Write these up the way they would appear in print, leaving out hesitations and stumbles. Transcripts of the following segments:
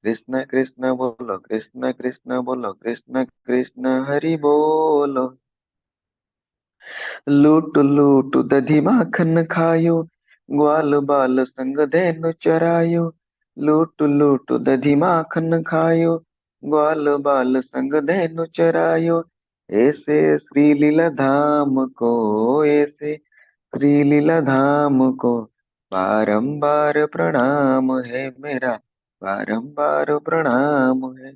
कृष्ण कृष्ण बोलो, कृष्ण कृष्ण बोलो, कृष्ण कृष्ण हरि बोलो। लूट लूट दधी माखन खायो, ग्वाल बाल संग धेनु चरायो। लूट लूट दधी माखन खायो, ग्वाल बाल संग धेनु चरायो। ऐसे श्री लीला धाम को, ऐसे श्री लीला धाम को बारंबार प्रणाम है मेरा, बारंबार प्रणाम है।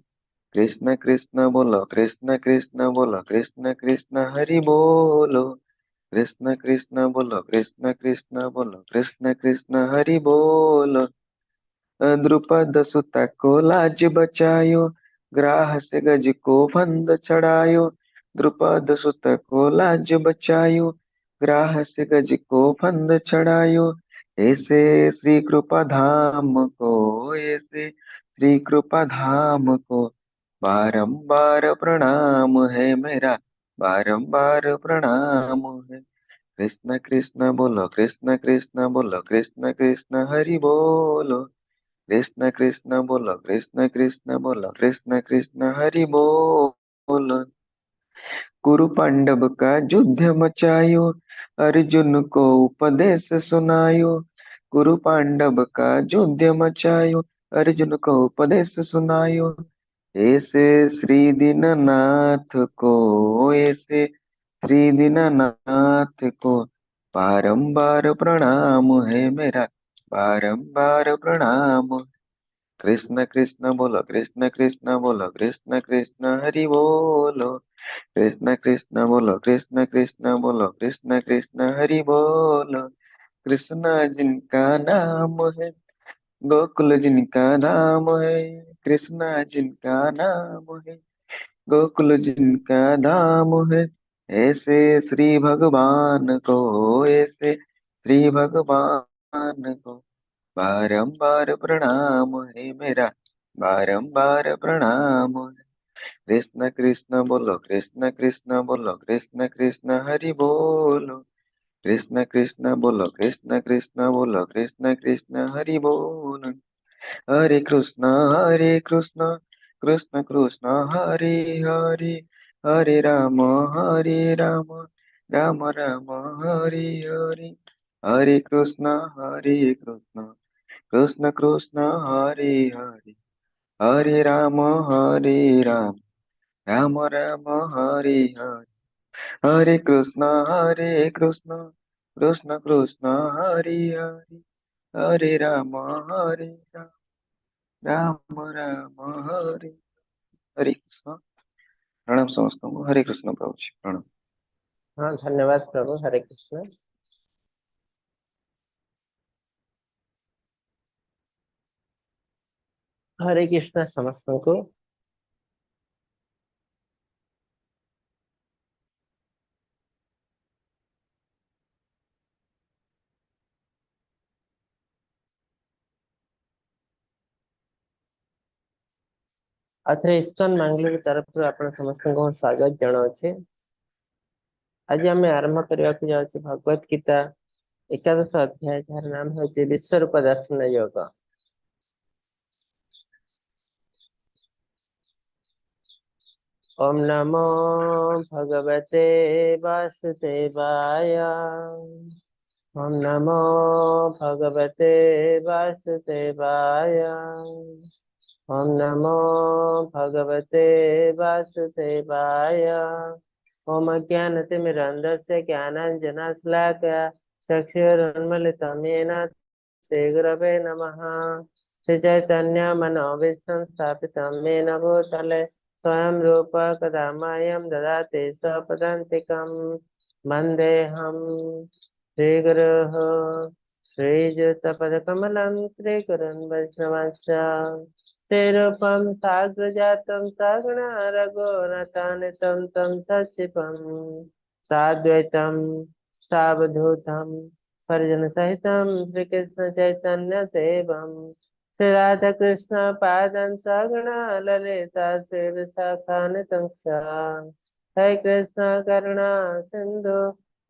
कृष्ण कृष्ण बोलो, कृष्ण कृष्ण बोलो, कृष्ण कृष्ण हरि बोलो। कृष्ण कृष्ण बोलो, कृष्ण कृष्ण बोलो, कृष्ण कृष्ण हरि बोलो। द्रुपद सुत को लाज बचायो, ग्राह से गज को फंद छड़ायो। द्रुपद सुत को लाज बचायो, ग्राह से गज को फंद छड़ायो। ऐसे श्री कृपा धाम को, ऐसे श्री कृपा धाम को बारंबार प्रणाम है मेरा, बारंबार प्रणाम है। कृष्ण कृष्ण बोलो, कृष्ण कृष्ण बोलो, कृष्ण कृष्ण हरि बोलो। कृष्ण कृष्ण बोलो, कृष्ण कृष्ण बोलो, कृष्ण कृष्ण हरि बोलो। कुरु पांडव का युद्ध मचायो, अर्जुन को उपदेश सुनायो। कुरु पांडव का युद्ध मचायो, अर्जुन को उपदेश सुनायो। ऐसे श्री दीननाथ को, ऐसे श्री दीननाथ को बारंबार प्रणाम है मेरा, बारंबार प्रणाम। कृष्ण कृष्ण बोलो, कृष्ण कृष्ण बोलो, कृष्ण कृष्ण हरि बोलो। कृष्ण कृष्ण बोलो, कृष्ण कृष्ण बोलो, कृष्ण कृष्ण हरि बोलो। कृष्णा जिनका नाम है, गोकुल जिनका नाम है। कृष्णा जिनका नाम है, गोकुल जिनका धाम है। ऐसे श्री भगवान को, ऐसे श्री भगवान को बारंबार प्रणाम है मेरा, बारंबार प्रणाम है। कृष्ण कृष्ण बोलो, कृष्ण कृष्ण बोलो, कृष्ण कृष्ण हरि बोलो। कृष्ण कृष्ण बोलो, कृष्ण कृष्ण बोलो, कृष्ण कृष्ण हरि बोलो। हरे कृष्ण, हरे कृष्ण, कृष्ण कृष्ण हरे हरे। हरे राम, हरे राम, राम राम हरे हरे। हरे कृष्ण, हरे कृष्ण, कृष्ण कृष्ण हरे हरे। हरे राम, हरे राम, राम राम हरे हरे। हरे कृष्ण, हरे कृष्ण, कृष्ण कृष्ण हरे हरे। हरे राम, हरे राम, राम राम हरे। हरे कृष्ण। प्रणाम समस्त को। हरे कृष्ण प्रभु जी, प्रणाम। हाँ, धन्यवाद प्रभु। हरे कृष्ण। हरे कृष्ण समस्त को। अथरे इस्कन मंगलूर तरफ आपण समस्त को स्वागत जनाऊे। आज आम आरंभ करने जाऊँ भगवत गीता एकादश अध्याय जार नाम हूँ विश्वरूप दर्शन योग। ओम नमो भगवते वासुदेवाय। ओम नमो भगवते वासुदेवाय। ओम नमो भगवते वासुदेवाय। ओम अज्ञानतिमिरन्धस्य ज्ञानाञ्जनशलाकया चक्षुरुन्मीलितं येन श्रीगुरवे नमः। श्रीचैतन्यमनोभीष्टं स्थापितं येन भूतले स्वयं रूप कदा मह्यं ददाति स्वपदान्तिकं। वन्देऽहं श्रीगुरोः श्रीयुतपदकमलं श्रीगुरुन् वैष्णवंश्च श्रीरूपं साग्रजातं सगुणा रघुनाथान्वितं तं सच्चिवं साद्वैतं सावधूतं परिजनसहितं श्रीकृष्ण चैतन्य देवं श्री राधा कृष्ण पादं सगुणा ललिता श्री विशाखान्वितं च। हे कृष्ण करुणा सिंधु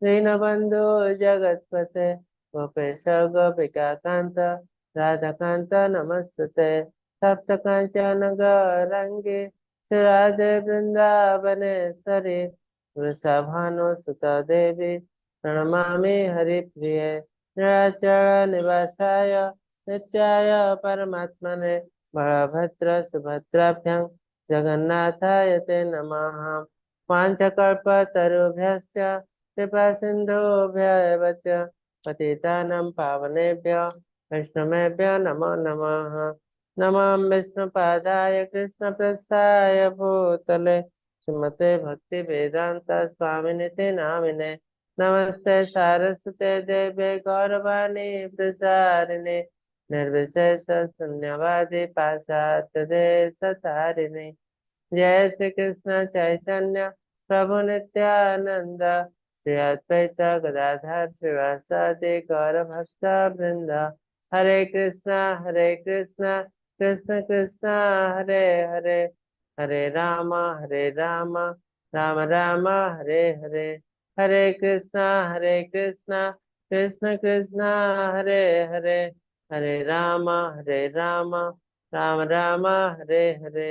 दीनबंधु जगत्पते गोपेश गोपिका कांत राधा कांत नमस्तुते। सप्त कांचन गौरांगे राधे वृंदावनेश्वरी वृषभानुसुत देवी प्रणमामि हरिप्रिये निराचल निवासाय नित्याय परमात्मने बलभद्र सुभद्राभ्यां जगन्नाथाय ते नमः पांचकल्पतरुभ्यश्च कृपा सिन्धुभ्यः च पतितानां पावनेभ्यो वैष्णवेभ्यो नमो नमः नमः विष्णुपादाय कृष्णप्रसाय भूतले श्रीमते भक्ति वेदांत स्वामिनिति नामिने नमस्ते सारस्वते देवे गौरवाणी प्रसारिणे निर्विशेष शून्यवादी पाश्चात्य देश तारिणे जय श्री कृष्ण चैतन्य प्रभु नित्यानंद श्री अद्वैत गदाधर श्रीवासादि गौर भक्त वृंद हरे कृष्णा कृष्ण कृष्ण हरे हरे हरे राम राम राम हरे हरे हरे कृष्णा कृष्ण कृष्ण हरे हरे हरे राम राम राम हरे हरे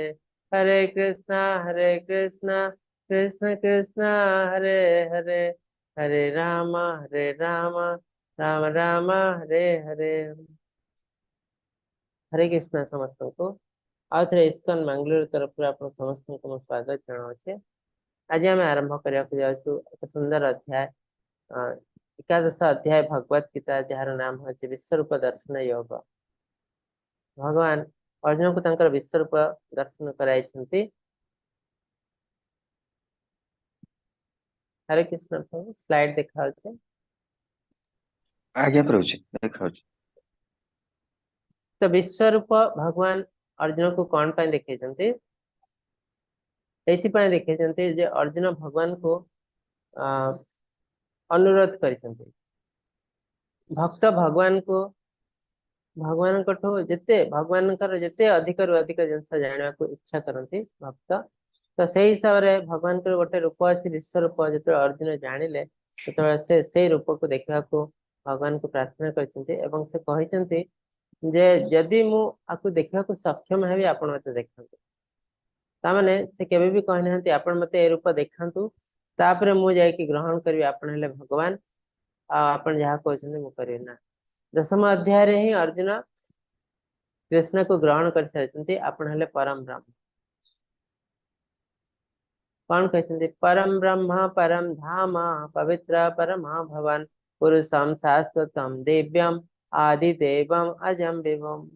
हरे कृष्णा कृष्ण कृष्ण हरे हरे हरे राम राम हरे हरे हरे कृष्ण समस्त को आउ थे इस्कन मंगलूर तरफ आप समस्त को स्वागत जनावे आज आम आरंभ करने जाऊँ एक सुंदर अध्याय एकादश अध्याय भगवत गीता जार नाम हूँ विश्वरूप दर्शन योग भगवान अर्जुन को तंकर विश्वरूप दर्शन कराई हरे कृष्ण प्रभु स्लाइड देखा आज्ञा प्रभुजी देखा। तो विश्वरूप भगवान अर्जुन को कौन पाई देखते एपाई देखते जे अर्जुन भगवान को अनुरोध कर भक्त भगवान को भगवान जिते भगवान जिते अधिक रु अधिक जिनस जाना को इच्छा करती भक्त तो से हिसाब से भगवान गोटे रूप अच्छी विश्वरूप जो अर्जुन जानिले से रूप को देखा भगवान को प्रार्थना कर से कहते जे जदि मु आपको देखा सक्षम है आपण मत देखा ताने से केवे भी कहना आपण मत ए रूप देखा तापर मुझे ग्रहण करी आपण हेले भगवान आपण जहाँ कहते मु करी ना दशम अध्याय ही अर्जुन कृष्ण को ग्रहण कर सारी आपण हेले परम ब्रह्म कौन कहते परम ब्रह्म परम धाम पवित्र परमा भवन पुरुषम शाश्वतम दिव्यम आदि देवम अजम विभम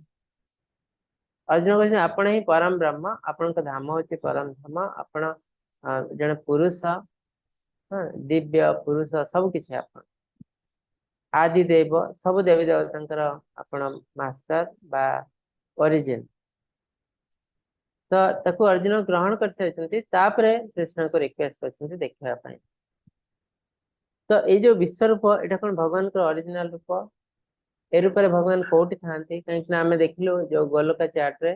अर्जुन कहते आपण ही परम ब्रह्म आपण धाम होची परम धाम आपण जन पुरुष दिव्य पुरुष सब किसी आपण आदि देव सब देवी देवता आपण मास्टर बा ओरिजिन तो ताकू अर्जुन ग्रहण कर सारी कृष्ण को रिक्वेस्ट कर देखा तो ये जो विश्वरूप यहाँ कौन भगवान को ओरिजिनल रूप ए रूप भगवान कौटी था कहीं आम देखलु जो गोलका चार्ट रे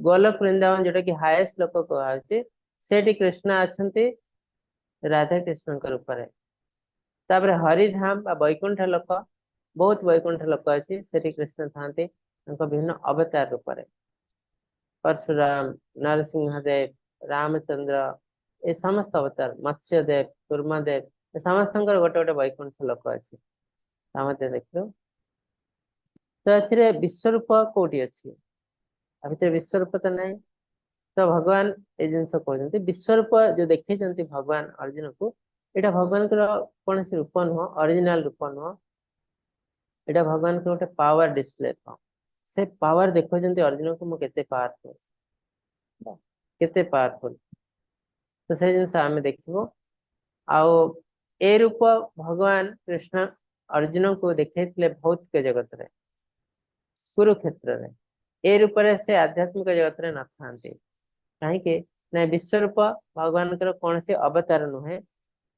गोलक वृंदावन जोटा कि हाईएस्ट लोक कहुचे से कृष्ण अच्छा राधा कृष्ण रूप तापर हरिधाम वैकुंठ लोक बहुत वैकुंठ लोक अच्छी से कृष्ण था विभिन्न अवतार रूप परशुराम नरसिंहदेव रामचंद्र ये समस्त अवतार मत्स्यदेव कूर्मदेव ये समस्त गोटे गोटे वैकुंठ लोक अच्छी देखो तो ए विश्वरूप कौटी अच्छी भितर विश्वरूप तो नहीं तो भगवान ये जिनस कहते विश्वरूप जो देखते भगवान अर्जुन को यहाँ भगवान कौन सी रूप नुह ओरिजिनल रूप नुह यहाँ भगवान को गोटे पावर डिस्प्ले से पावर देखो अर्जुन को मुझे पावरफुल तो से जिन आम देखो आओ ए रूप भगवान कृष्ण अर्जुन को देखते भौतिक जगत रे कुरुक्षेत्र रे ए रूप से आध्यात्मिक जगत रे न था कहीं ना विश्वरूप भगवान कौन सी अवतार नुहे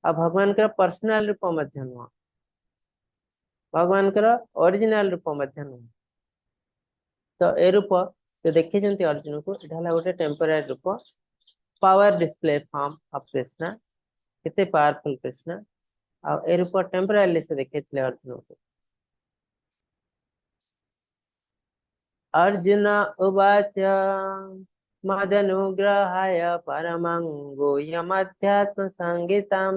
आ भगवान पर्सनल रूप नुह भगवान ओरिजिनल रूप नुह तो ए रूप जो देखी अर्जुन को यहाँ गोटे टेम्पोरारी रूप power display form of Krishna कितने पावरफुल कृष्णा आ ए रूप टेम्पोरारी से देखते अर्जुन को अर्जुन उवाच मदनुग्रहाय परमं गुह्यमध्यात्मसंहितं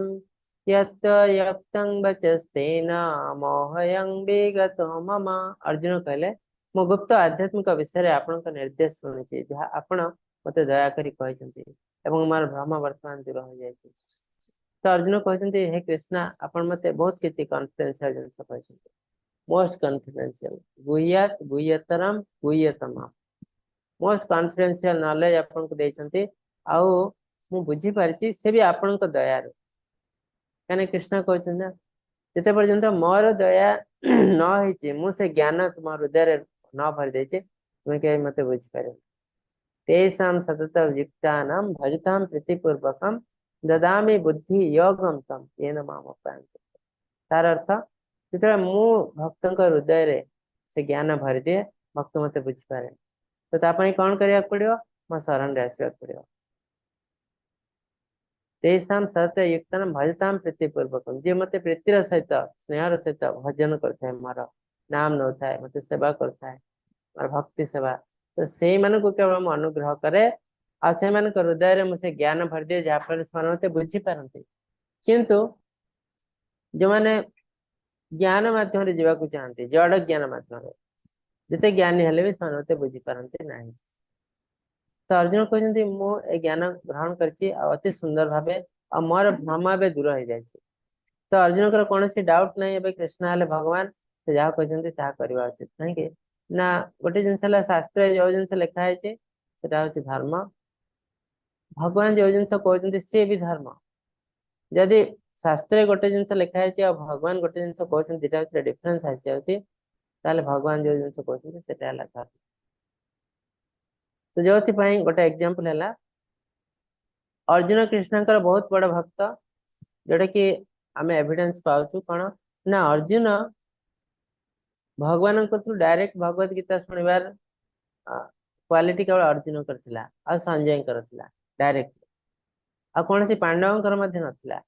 यत् यक्तं वचस्तेन मोहयं विगतो मम। अर्जुन कहले मो गुप्त आध्यात्मिक विषय आपनक निर्देश सुनिछि जहा आपण मते दया करी कहिसंती एवं मोर भ्रम वर्तमान दूर हो जायछि। तो अर्जुन कहते हे कृष्णा आपण मते बहुत किसी कॉन्फिडेंशियल जिनस कहते मोस्ट कॉन्फिडेंशियल गुह्यात गुह्यतरम गुह्यतम मोस्ट कॉन्फिडेंशियल नॉलेज आपण को देइछंती आउ मु बुझी पारछि से भी आपण को दया रो कने कृष्ण कहते ना जते पर्यंत मोर दया न होइछि मु से ज्ञान तुम हृदय रे न भर देछि तुम के मते बुझी पारे तेषां सतत युक्तानां भजतां प्रीतिपूर्वकं ददामि बुद्धि योगं तम येन माम उपयान्ति। तार अर्थ जिते मु भक्त हृदय रे से ज्ञान भरी दिए भक्त मते बुझीपारे तो तापाई कौन करिया पड़ियो मो शरण रे आसीबा पड़ियो। तेषां सतत युक्तानां भजतां प्रीतिपूर्वकं जे मते प्रीतिर सहित स्नेहर सहित भजन करता है मोर नाम नौता है मते सेवा करता है मोर भक्ति सेवा तो से मन को केवल मो अनुग्रह करे आ से मन को हृदय रे मुसे ज्ञान भर दिए जा पर से मते बुझी पारंती किंतु जो माने ज्ञान माध्यम रे जीवा को चाहते जड़ ज्ञान माध्यम रे जिते ज्ञानी हेले भी से मते बुझी पारंती नहीं। तो अर्जुन कहते मु ए ज्ञान ग्रहण करछि आ अति सुंदर भाबे आ मोर भ्रम बे दूर हो जाय छै। तो अर्जुन कर कौन सी डाउट नहीं एबे कृष्ण हेले भगवान से जहा कहते ता करबा उचित नहीं के ना गोटे जिनस शास्त्र जो जिनस लिखा है सेटा होछि धर्म भगवान जो जिनस कहते से भी धर्म जदि शास्त्र गोटे जिनस लिखा है भगवान गोटे जिनस कहते दिटा भितर डिफरेंस आसी जाउछि ताले भगवान जो जिनस कहते सेटा हला धर्म। तो जो गोटे एग्जांपल है अर्जुन कृष्णकर बहुत बड़ भक्त जोटा कि आम एविडेंस पाउछु कौन ना अर्जुन भगवान डायरेक्ट भगवत गीता शुणवार क्वालिटी केवल अर्जुन करथिला आ संजय करथिला डायरेक्ट आ कौन सी पांडवंकर मध्य नथिला।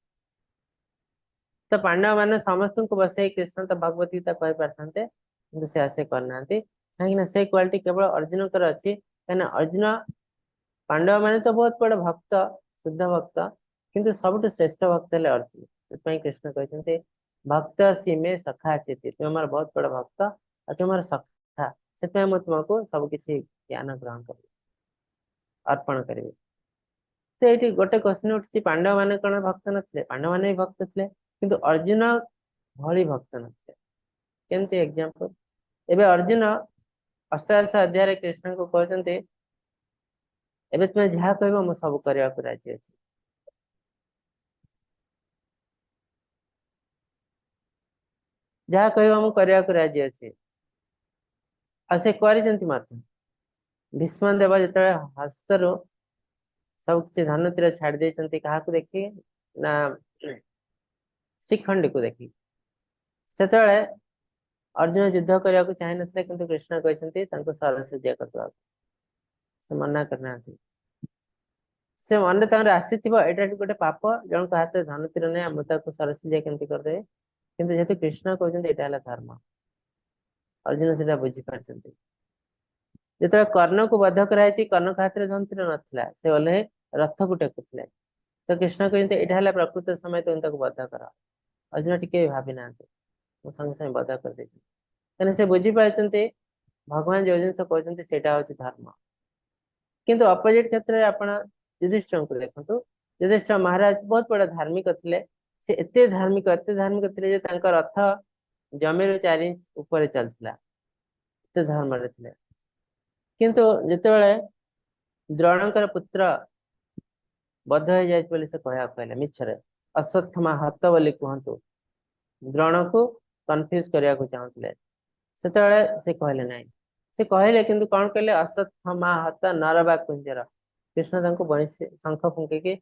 तो पांडव माने समस्त को बसे कृष्ण तो भगवत गीता कहि पारथांते किंतु से आसे करना कहीं से क्वालिटी केवल अर्जुन कर अच्छी कहीं अर्जुन पांडव माने तो बहुत बड़ भक्त शुद्ध भक्त किंतु सबुठ श्रेष्ठ भक्त है अर्जुन से कृष्ण कहते भक्त सीमे सखा चेती तुम हमार बहुत बड़ भक्त और तुम सखा से तुमको सब किसी ज्ञान ग्रहण कर अर्पण करेंगे। तो ये गोटे क्वेश्चन उठी पांडव माने कौन भक्त नथिले पांडव माने भी भक्त थे किंतु अर्जुन भली भक्त नथिले केमती एग्जांपल एबे अर्जुन अष्टादश अध्याय कृष्ण को कहते एबे तुम्हें जहाँ कह मु सब करने को राजी अच्छी जहाँ कह मु करने को राजी अच्छी आ से कर भीष्म देव जो हस्तरू सब किसी धनु तीर छाड़ देती क्या देखी ना श्रीखंडी को देखी से अर्जुन युद्ध करने को चाह ना कि कृष्ण कहते सरसज्जा कर से मना करना से मन आसी गोटे पाप जन हाथ धनु तीर नहीं मुझे सरसज्जा केमती करदे किंतु जेहेतु कृष्ण कहते यहाँ धर्म अर्जुन से बुझी पार्टी जो कर्ण को बध कराई कर्ण का हाथ में धनु तीर नाला से ओल्हे रथ को टेकुले तो कृष्ण कहते यहाँ प्रकृत समय तुम बध कर अर्जुन टिके भावी ना संगे संगे बध कर कहीं से बुझी पार्टी भगवान जो जिन कहते से धर्म किंतु अपोजिट क्षेत्र में आप युधिष्ठिर को देखो युधिष्ठिर महाराज बहुत बड़ा धार्मिक थे से एते धार्मिक थे रथ जमीर 4 इंच ऊपर चलता धर्म थे किंतु जिते द्रोणकर पुत्र बध हो जाए से कहले मिछरे अश्वत्थमा हत बोली कहतु द्रोण को कन्फ्यूज करने को चाहते से कहले ना से कहले किंतु कौन कहले अश्वत्थमा हत नरवा कुंजर कृष्ण शंख फुंके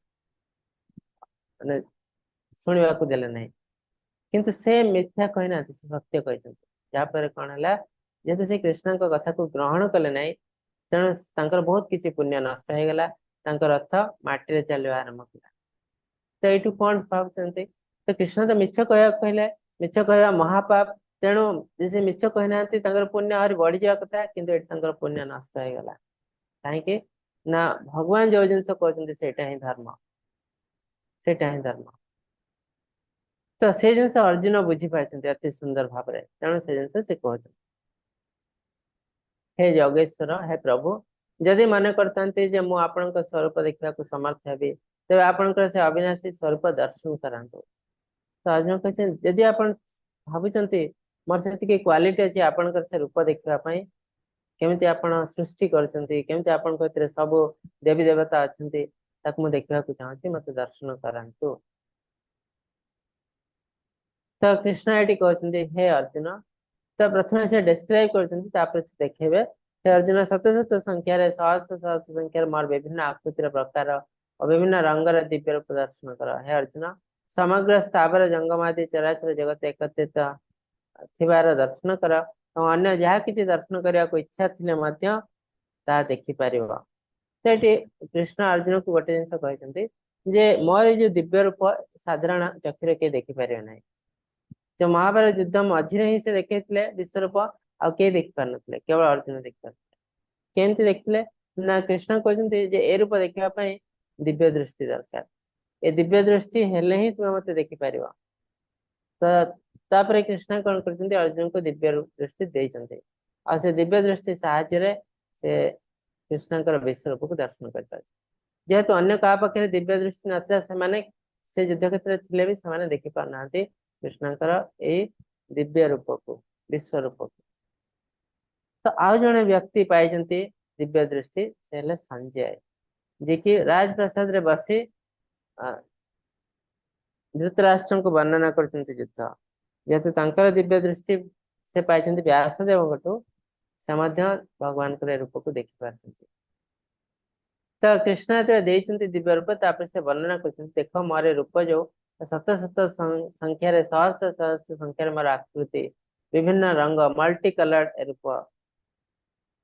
माने शुणा को देले ना किंतु से मिथ्या कहना से सत्य कहते जहाँपर कौन है जेहेतु से कृष्ण कथा को ग्रहण कले ना तेणु बहुत किसी पुण्य नष्ट हो गला रथ माटी चलवा आरंभ किया तो यू कौन भावते तो कृष्ण तो मिछ कहले मिछ कह महापाप तेणु जे मिछ कहना पुण्य आहरी बढ़ी जावा कथा किंतु पुण्य नष्ट हो गला कहीं ना भगवान जो जिन कहते सेटा ही धर्म सेटा ही धर्म तो से जिन अर्जुन बुझी पार्टी अति सुंदर भाव तेणु से जिन से कहते हे जगेश्वर हे प्रभु जदि मन करते जे मु आपण स्वरूप देखा समर्थ हेबी तेज आपणकर से अविनाशी स्वरूप दर्शन करातु तो अर्जुन कहते जदि आप भावुं मोर से क्वालिटी अच्छी आपणकर से रूप देखापी केमी आप सृष्टि करमती आप सब देवी देवता अच्छा मुझे देखा चाहूँगी मत दर्शन करातु तो कृष्ण ये कहते हे अर्जुन तो प्रथम से डिस्क्राइब कर देखेबे हे अर्जुन शत शत संख्यार सहस्र सहस्र संख्यार मोर विभिन्न आकृतिर प्रकार और विभिन्न रंगर दिव्य रूप दर्शन कर हे अर्जुन समग्र स्थावर जंगमादि चराचर जगत एकत्रित थिबार दर्शन कर और अन्य जहाँ किसी दर्शन करने को इच्छा थी देखिपर तो ये कृष्ण अर्जुन को गोटे जिन कहते जे मोर जो दिव्य रूप साधारण चक्षुरे किए देखिपर ना जो महाभारत युद्ध मझे ही से देखते विश्वरूप आउ किए देखी पार ना केवल अर्जुन देखी पार केमती देखते ना कृष्ण कहते ए रूप देखापी दिव्य दृष्टि दरकार ए दिव्य दृष्टि हेले ही तुम्हें मत देखिपर तो तापर कृष्ण कौन कर अर्जुन को दिव्य दृष्टि देते आ से दिव्य दृष्टि साहाय्य से कृष्ण विश्वरूप को दर्शन कर जेहेतु अन्य क्या पाखे दिव्य दृष्टि नथिला से युद्ध क्षेत्र थे भी से देखी पार ना कृष्णकर ये दिव्य रूप को विश्वरूप को तो आउ जड़े व्यक्ति पाई दिव्य दृष्टि से संजय जी कि राजप्रसाद रे बसी धृतराष्ट्र को वर्णना कर युद्ध जेहेतु तांकर दिव्य दृष्टि से पाई व्यासदेव से भगवान रूप को देखी पार तो कृष्ण दिव्य रूप से वर्णना कर देख मोर रूप जो शत शत संख्यार सहस्र सहस्र संख्यार मोर आकृति विभिन्न रंग मल्टी कलर्ड रूप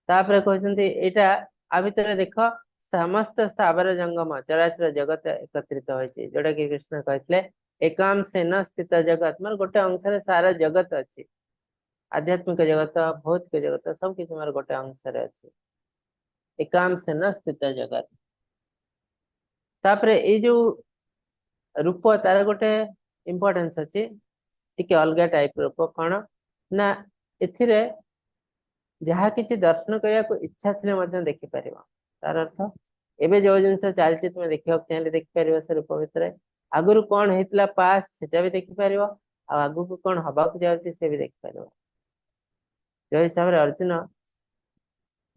तापर कहते यहाँ आ भितर देख समस्त स्थावर जंगम चराचर जगत एकत्रित होती जोटा कि कृष्ण कहते एकांशेन स्थित जगत मतलब गोटे अंश सारा जगत अच्छी आध्यात्मिक जगत भौतिक जगत सब किसी मोर गोटे अंश अच्छी एकांशेन स्थित जगत तापर ये जो रूप तार गोटे इम्पोर्टेंस अच्छी टी अलग टाइप रूप कौन ना एथिरे जहाँ किसी दर्शन करने को इच्छा थी देखिपर तार अर्थ एवं जो जिन चलती तुम देखा चाहिए देखिपर से रूप भितर आगुरी कौन होता पास्ट से भी देखिपर आगू को कौन हवाक जाऊँगी से भी देखिपर जो हिसाब से अर्जुन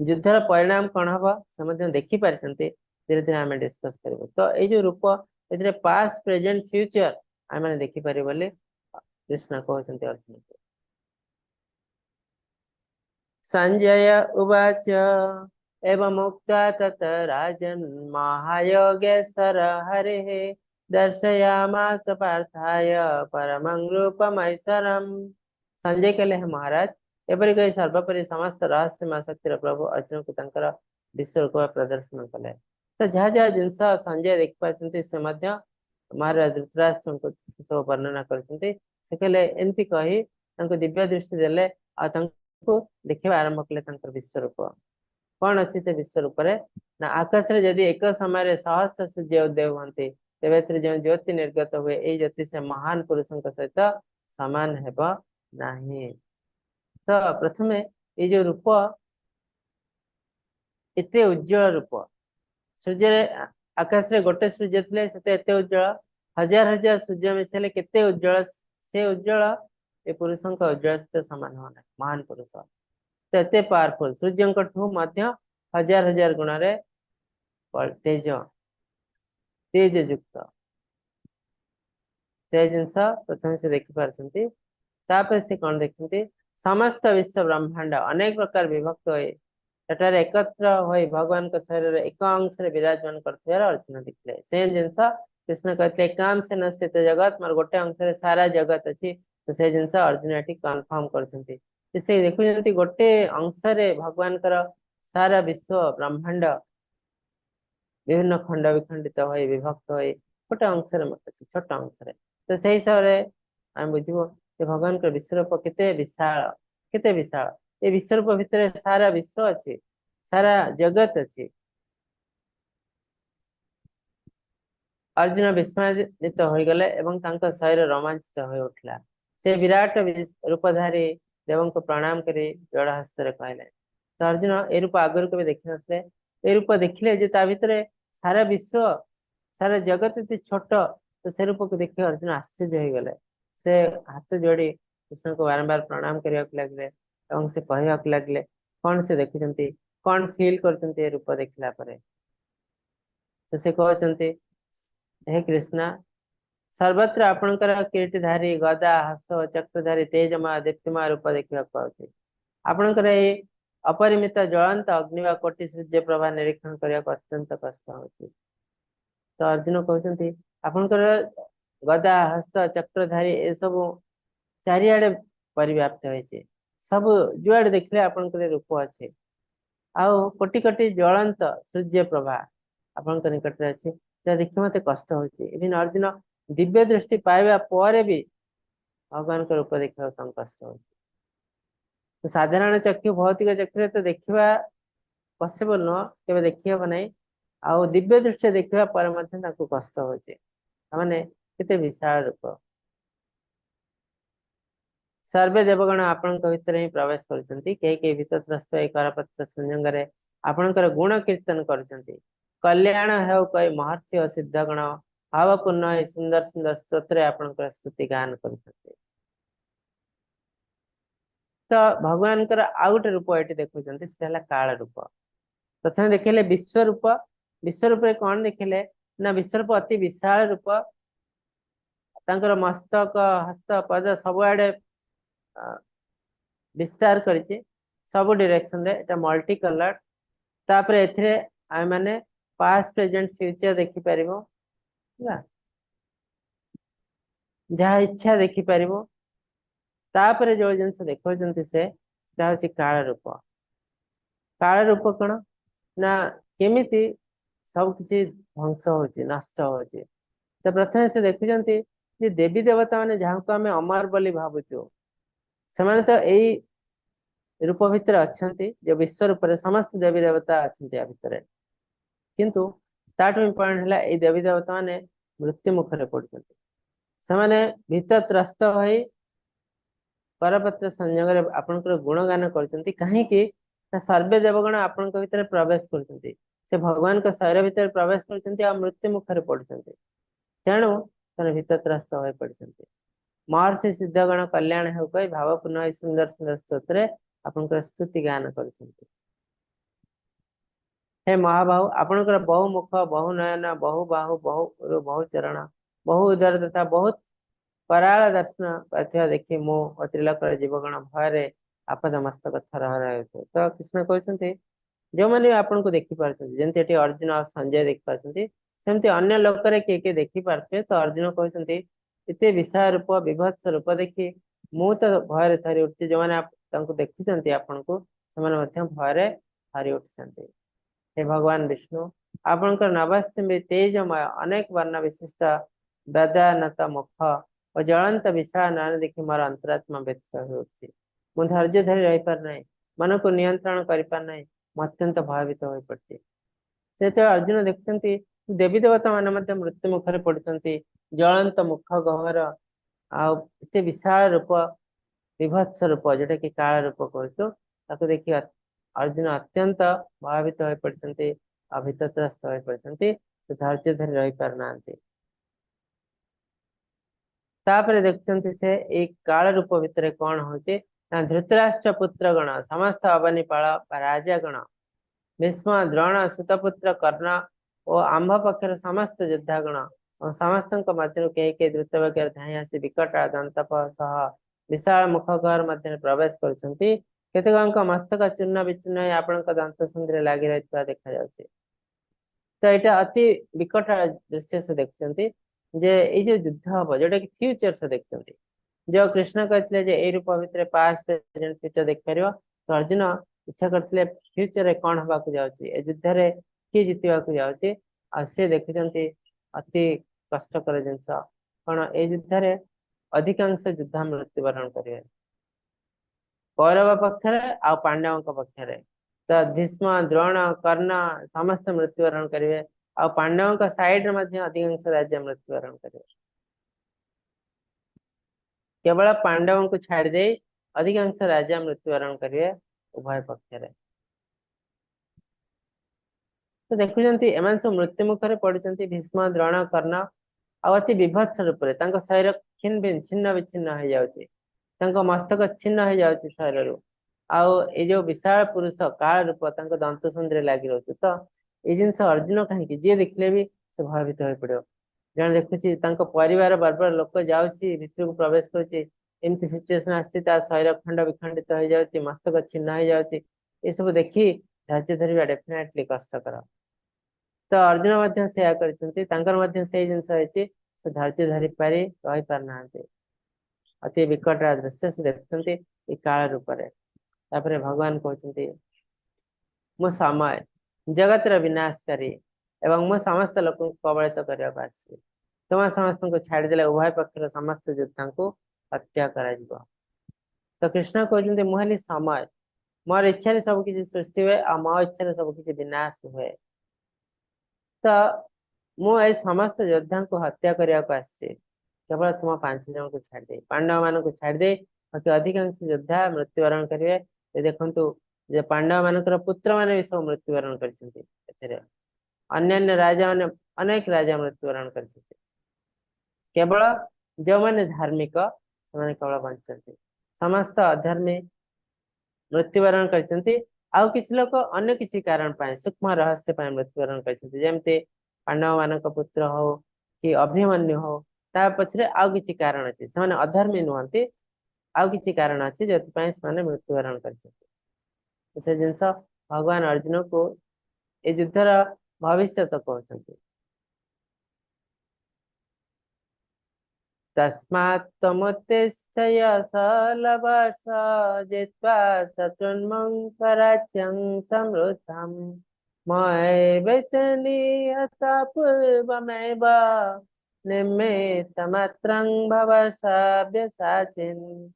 युद्धर परिणाम कौन हम से देखिपार धीरे धीरे आम डिस्कस कर तो ये जो रूप ए पास्ट प्रेजेंट फ्यूचर आम देखिपर बोले कृष्ण कहते अर्जुन को संजय उवाच एवं मुक्ता तत राजन् महायोगेश्वर हरिः दर्शयामास पार्थाय परमं रूपमैश्वरम् संजय कहले हे महाराज एपरी कही सर्वोपरि समस्त रहस्यमय शक्तिर प्रभु अर्जुन को तंकर विश्वरूप प्रदर्शन कले तो जहाँ जहाँ जिनस संजय देख पार्टी से महाराज धृतराष्ट्र को सब वर्णना करते कहले एमती कही दिव्य दृष्टि देले देखा आरंभ कले विश्वरूप कौन अच्छी से विश्वरूप ना आकाश रे यदि एक समय सहस्र सूर्य उदय होती तेरे जो ज्योति निर्गत हुए ये ज्योति से महान पुरुषों सहित सामान हेब नहीं तो प्रथम ये जो रूप एत उज्जवल रूप सूर्य आकाश रे गोटे सूर्य थे एत उज्जवल हजार हजार सूर्य मिसेले केते उज्जवल से उज्जवल ये पुरुषों का उज्जवल सहित सामान हो महान पुरुष तो एत पावरफुल सूर्य हजार हजार गुण तेज तेज युक्त से जिनस प्रथम से देखिपार से कौन देखते समस्त विश्व ब्रह्मांड अनेक प्रकार विभक्त हुए सेठार एकत्र हो भगवान का शरीर एक अंश विराजमान कर अर्जुन देखते सेम जिनस कृष्ण कहते एकांश न स्थित जगत मोर गोटे अंश सारा जगत अच्छी तो से जिनस अर्जुन ये कन्फर्म करते देखुं गोटे अंश भगवान सारा विश्व ब्रह्मांड विभिन्न खंड विखंडित हो विभक्त हो गोटे अंश छोट अंश तो से हिसाब से आम बुझे भगवान का विश्वरूप केते विशाल ये विश्वरूप भितर सारा विश्व अच्छी सारा जगत अच्छी। अर्जुन विस्मयित होगले एवं तांका शरीर रोमांचित हो उठला। से विराट रूपधारी देव को प्रणाम करी जोड़ हस्त कहले। तो अर्जुन ए रूप आगर के देखी नथिले ए रूप देखिले जे ता भितर सारा विश्व सारा जगत इतनी छोट तो से रूप को देखि अर्जुन आश्चर्य हो गले। से हाथ जोड़ी कृष्ण को बारंबार प्रणाम करने लगे एवं से कहवा लगे कौन से देखुंत कौन फील कर रूप देखला परे। तो से कहते हे कृष्णा सर्वत्र आपणकर किरीटधारी गदा हस्त चक्रधारी तेजमा दीप्तिमा रूप देखा पाऊँ। आपणकर ये अपरिमित ज्वलंत अग्नि व कोटि सूर्य प्रभा निरीक्षण करने अत्यंत कष्ट हो। तो अर्जुन कहते आपणकर गदा हस्त चक्रधारी ये सब चारिआडे परिव्याप्त होइछे सब जुआडे देखले आपणकर रूप अच्छे आउ कोटि कोटि ज्वलंत सूर्य प्रभा आपणकर निकट अच्छे देखिए मत कष्ट होवन अर्जुन दिव्य दृष्टि पाइबा पर भी भगवान का रूप देखा कष्ट हो। तो साधारण चक्षु भौतिक चक्षु तो देखा पॉसिबल नुह के देखी हम ना आउ दिव्य दृष्टि देखा पर कष्ट होने केते विशाल रूप। सर्वे देवगण आपण भितर ही प्रवेश कर भीतत्रस्त करपत्र संजंगे आपणकर गुण कीर्तन कर कल्याण है कई महर्षि सिद्धगण भावपूर्ण सुंदर सुंदर स्तोत्र आपणकर स्तुति गान कर। तो भगवान आउ गोटे रूप ये देखुं काल रूप प्रथम देखिले विश्वरूप विश्वरूप कौन देखिले ना विश्वरूप अति विशाल रूप तांकर मस्तक हस्त पद सबुआडे विस्तार करिछि सब डायरेक्शन रे एटा मल्टी कलर तापर एथिरे आइ माने पास्ट प्रेजेंट फ्यूचर देखि परिबो ना जहाँ इच्छा देखि परिबो तापर जो जिनस देखौचंती से काल रूप कौन ना केमिति सब किसी ध्वंस होची नष्ट होची। तो प्रथम से देखुचंती जे देवी देवता माने जहाँ को आमे अमर बोली भावुचु से माने तो यही रूप भितर अच्छंती जो विश्व रूप समस्त देवी देवता अच्छंती या भितर किंतु ताठु इम्पोर्टेंट है ये देवी देवता माने मृत्यु मुखरे पड़ुचंती से माने भीतर त्रस्त होई करपत्र संयोगरे आपनकर गुणगान करचंती कहीं कि सर्वे देवगण आपण भितर प्रवेश करचंती से भगवान का शरीर भितर प्रवेश करचंती आ मृत्यु मुखरे पड़ुचंती तेणु तने भीतर त्रस्त होई पड़चंती। महर्षि सिद्धगण कल्याण हो कई भावपूर्ण सुंदर सुंदर स्तोत्र आपनकर स्तुति गान करचंती। हे महाबाहु आपनकर बहु मुख बहु नयन बहु बाहु बहु चरण बहु उदर तथा बहुत कराल दर्शन पार्थिव देखी मो त्रिलोक जीवगण भय आपद मस्तक थर हर। तो कृष्ण कहते जो मैंने आपन को देखी पार्टी जमी अर्जुन और संजय देखी पार्टी सेमती अन्य लोक किए देखी पारे। तो अर्जुन कहते इतने विशाल रूप विभत्स रूप देखी मु तो भय थरी उठी जो मैंने देखुं आपण को भय थरी उठी। हे भगवान विष्णु आपणकर नभस्तुंबी तेजमय अनेक वर्ण विशिष्ट वेदानत मुख और ज्वलंत विशाल नयन देखी मोर अंतरात्मा व्यतीत हो उठी मु धैर्य धरी रही पार ना मन को नियंत्रण कर पार ना अत्यंत भयभीत हो पड़ी। से अर्जुन देखुंत देवी देवता मान मृत्यु मुखरे पड़ते ज्वलंत मुख गहर आते विशाल रूप विभत्स रूप जोटा कि काल रूप कहूँ देखिए अर्जुन अत्यंत भयभीत हो पड़ते भीतत्रस्त हो पड़ते धैर्य धरी रही पार ना। तापर देखुं से एक काल रूप भितर कौन हो धृतराष्ट्र पुत्र गण समस्त अवनिपाल राजा गण भीष्म द्रोण सुतपुत्र कर्ण और आंभ पक्षर समस्त योद्धागण और समस्त मध्य कई द्रुत वेग धाई आसी विकट दंतप सह विशाल मुखघर मध्य प्रवेश करतेक मस्तक चूर्ण विचूर्ण आपण दंत सुंदर लगी रही देखा। तो यहाँ अति विकट दृश्य से देखते जे ये युद्ध हम जोटा कि फ्यूचर से देखते जो कृष्ण कहते रूप भितर पास्ट प्रेजेंट फ्यूचर देख पार। तो अर्जुन इच्छा करते फ्यूचर में कौन हवा जाऊँगी युद्ध में किए जीतवा जाऊँगी सी देखुं अति कष्टकर जिनस कौन ए युद्ध अधिकांश युद्ध मृत्युवरण करेंगे कौरव पक्षरे आ पांडवों पक्षरे तो भीष्म द्रोण कर्ण समस्त मृत्युवरण करेंगे आ पांडवों का साइड में अधिकांश राज्य मृत्युवरण करेंगे केवल पांडवों को छाड़ दे अधिकांश राजा मृत्युवरण करेंगे उभय पक्षरे तो देखुंत एम सब मृत्यु मुखर पड़ते भीष्म द्रोण कर्ण अति विभत्स रूप से शरीर छिन्न विच्छिन्न हो जाए मस्तक छिन्न हो जाए शरीर रू आई जो विशाल पुरुष काल रूप दंत सन्धि लगी रोचे तो ये जिन अर्जुन कहीं जी देखले भी से भयभीत हो पड़ो जन देखुची परिवार बर्बर लोक जाऊँगी भितर को प्रवेश करमती सिचुएसन आसी शरीर खंड विखंडित हो जाए मस्तक छिन्न हो जाए ये सब देखी धैर्य धरवा डेफिनेटली कष्टकर तो अर्जुन से जिनस से धैर्य धरी पारी रही पारना अति विकट दृश्य से देखते काल रूप से भगवान कहते मु समय जगत विनाशकारी एवं मु समस्त लोक कबलित करने तुम समस्त को छाड़दे उभय पक्ष समस्त योद्धा को हत्या कर तो कृष्ण कहते मुझे समय मोर इच्छा सब किसी सृष्टि हुए और मो इच्छा सब किसी विनाश हुए तो मुझे समस्त योद्धा को हत्या करने को आसी केवल तुम 5 जन को छाड़ दे पांडव मान को छाड़ दे बाकी अधिकांश योद्धा मृत्युवरण करेंगे देखु पांडव मान पुत्र मैंने भी सब मृत्युवरण कर अन्य राजा मैंने अनेक राजा मृत्युवरण कर केवल जो मैंने धार्मिक केवल बंचते समस्त अधर्मी मृत्युवरण कर आउ किसी लोग अन्य किसी कारण पाए सूक्ष्म रहस्य मृत्युवरण करमती पांडव मान पुत्र हो कि अभिमन्यु हो ता पछरे आउ किसी कारण अच्छे से अधर्मी नुहति आउ किसी कारण अच्छे जो से मृत्युवरण कर जिनस भगवान अर्जुन को ये युद्धर भविष्य तो कहते तस्मात् त्वमुत्तिष्ठ यशलभश जित्वा शत्रुन्मङ्कराज्यं समृद्धम् मयैवैत निहता पूर्वमेव निमित्तमात्रं भव सव्यसाचिन्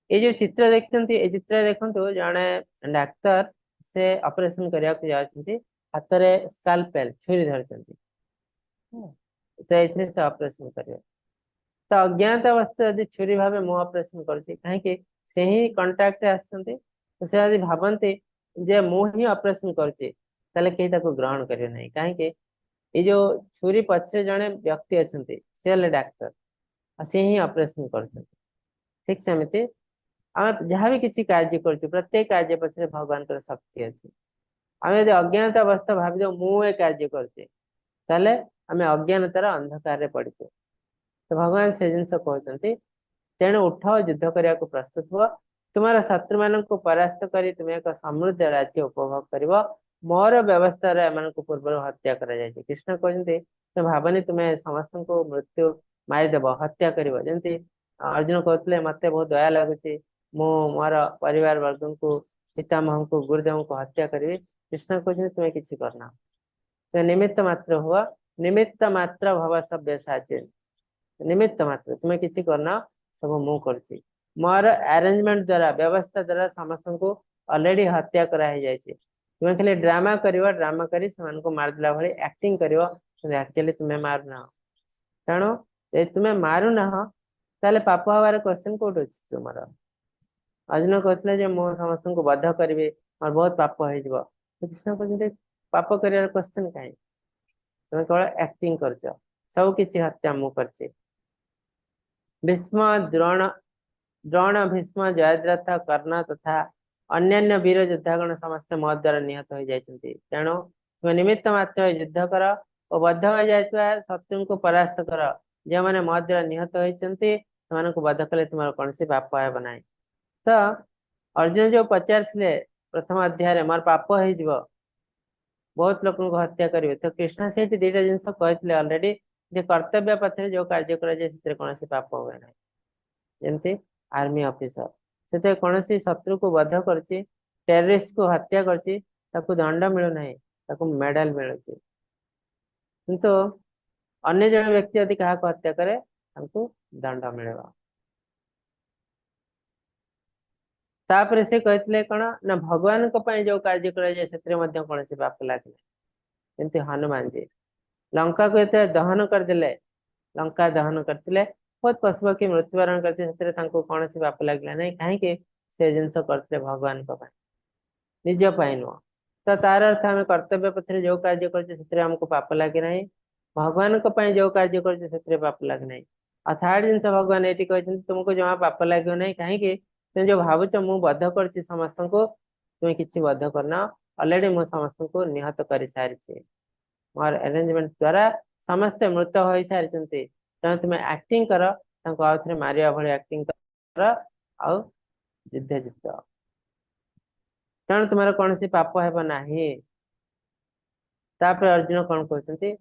ये जो चित्र देखते ये चित्र देखो जड़े डाक्तर से ऑपरेशन करने जाती हाथ में स्कालपेल छुरी धरती तो ये से ऑपरेशन करें तो अज्ञात अवस्था यदि छुरी भाव मु ऑपरेशन कहीं से ही कंटाक्ट आसते भावती जे मु ही ऑपरेशन करुँचे कहीं ग्रहण करें ना कहीं ये जो छुरी पछरे जड़े व्यक्ति अच्छा सी हेल्ले डाक्तर सी ही ऑपरेशन कर ठीक सेमती आम जहाँ भी किसी कार्य कर प्रत्येक कार्य पछरे भगवान शक्ति अच्छी आम यदि अज्ञात अवस्था भाव मुझे कार्य करते आम अज्ञानतार अंधकार पड़चे तो भगवान से जिन कहते तेणु उठ युद्ध करने को प्रस्तुत हुआ तुम्हारा शत्रु मान को परास्त कर तुम एक समृद्ध राज्य उपभोग कर मोर व्यवस्था पूर्व हत्या कृष्ण कहते तुम भावनी तुम्हें समस्त को मृत्यु मारिदेव हत्या करमती अर्जुन कहते मत बहुत दया लगुच मोर परिवार वर्ग को पितामह को गुरुदेव को हत्या करी कृष्ण कहते तुम्हें किसी करना तो निमित्त मात्र हुआ निमित्त मात्र भव सव्यसाचिन् निमित्त मात्र तुम्हें किसी करना सब मु कर मोर अरेंजमेंट द्वारा व्यवस्था द्वारा समस्त को ऑलरेडी हत्या कराई जाए तुम्हें खाली ड्रामा कर मारदेला भाई एक्टिंग कर एक्चुअली तुम्हें मारुना तेणु तुम्हें मारुना ताले पाप हबार क्वेश्चन कौट अच्छी तुम अर्जुन कहते मु समस्त को बध करी और बहुत पाप हो कृष्ण कहते पाप कर क्वेश्चन कहीं तुम केवल एक्टिंग कर सब किसी हत्या मु कर भीष्म द्रोण द्रोण भीष्म जयद्रथ कर्ण तथा अन्यान्य वीर योद्धागण समस्त मो द्वारा निहत हो जाती तेणु तुम निमित्त मात्र युद्ध कर और बद्ध हो जाए शत्रु को परास्त कर जो मैंने मो द्वारा निहत होती बध कले तुम कौन सी पाप हे ना तो अर्जुन जो पचारे प्रथम अध्याय मोर पाप हो बहुत लोक हत्या करेंगे तो कृष्ण से दुईटा जिन कहते अलरेडी जे कर्तव्य पथ जो कार्य कर कौन पाप हुए ना जमती आर्मी ऑफिसर से कौन शत्रु को बध कर टेररिस्ट को हत्या कर दंड मिलूना मेडल मिलूँ किंतु अन्य जन व्यक्ति यदि क्या हत्या करे दंड मिल तापर से कहते कौन ना भगवान जो कार्य कर कौन से पाप लगे एमती हनुमान जी लंका को ये दहन करदे लंका दहन करते बहुत पशु पक्षी मृत्युवरण करते कौन से पाप लगला नहीं कहीं से जिनस करते भगवान निज नुह तो तार अर्थ आम कर्तव्य पथ जो कार्य करमको पाप लगे ना भगवान जो कार्य कर पाप लगे ना आ थर्ड जिन भगवान ये कहते तुमको जमा पाप लगे ना कहीं तुम जो भावुच मु बध कर समस्त को तुम्हें किसी बध करना अलरेडी मु समस्त को निहत कर सारी मोर अरेंजमेंट द्वारा समस्ते मृत हो सारी तेणु तुम्हें एक्टिंग कर आउ थे मारिया भाई एक्टिंग कर आउ युद्ध जित तेणु तुम्हारा कौन सी पाप है ना तापर अर्जुन कौन कहते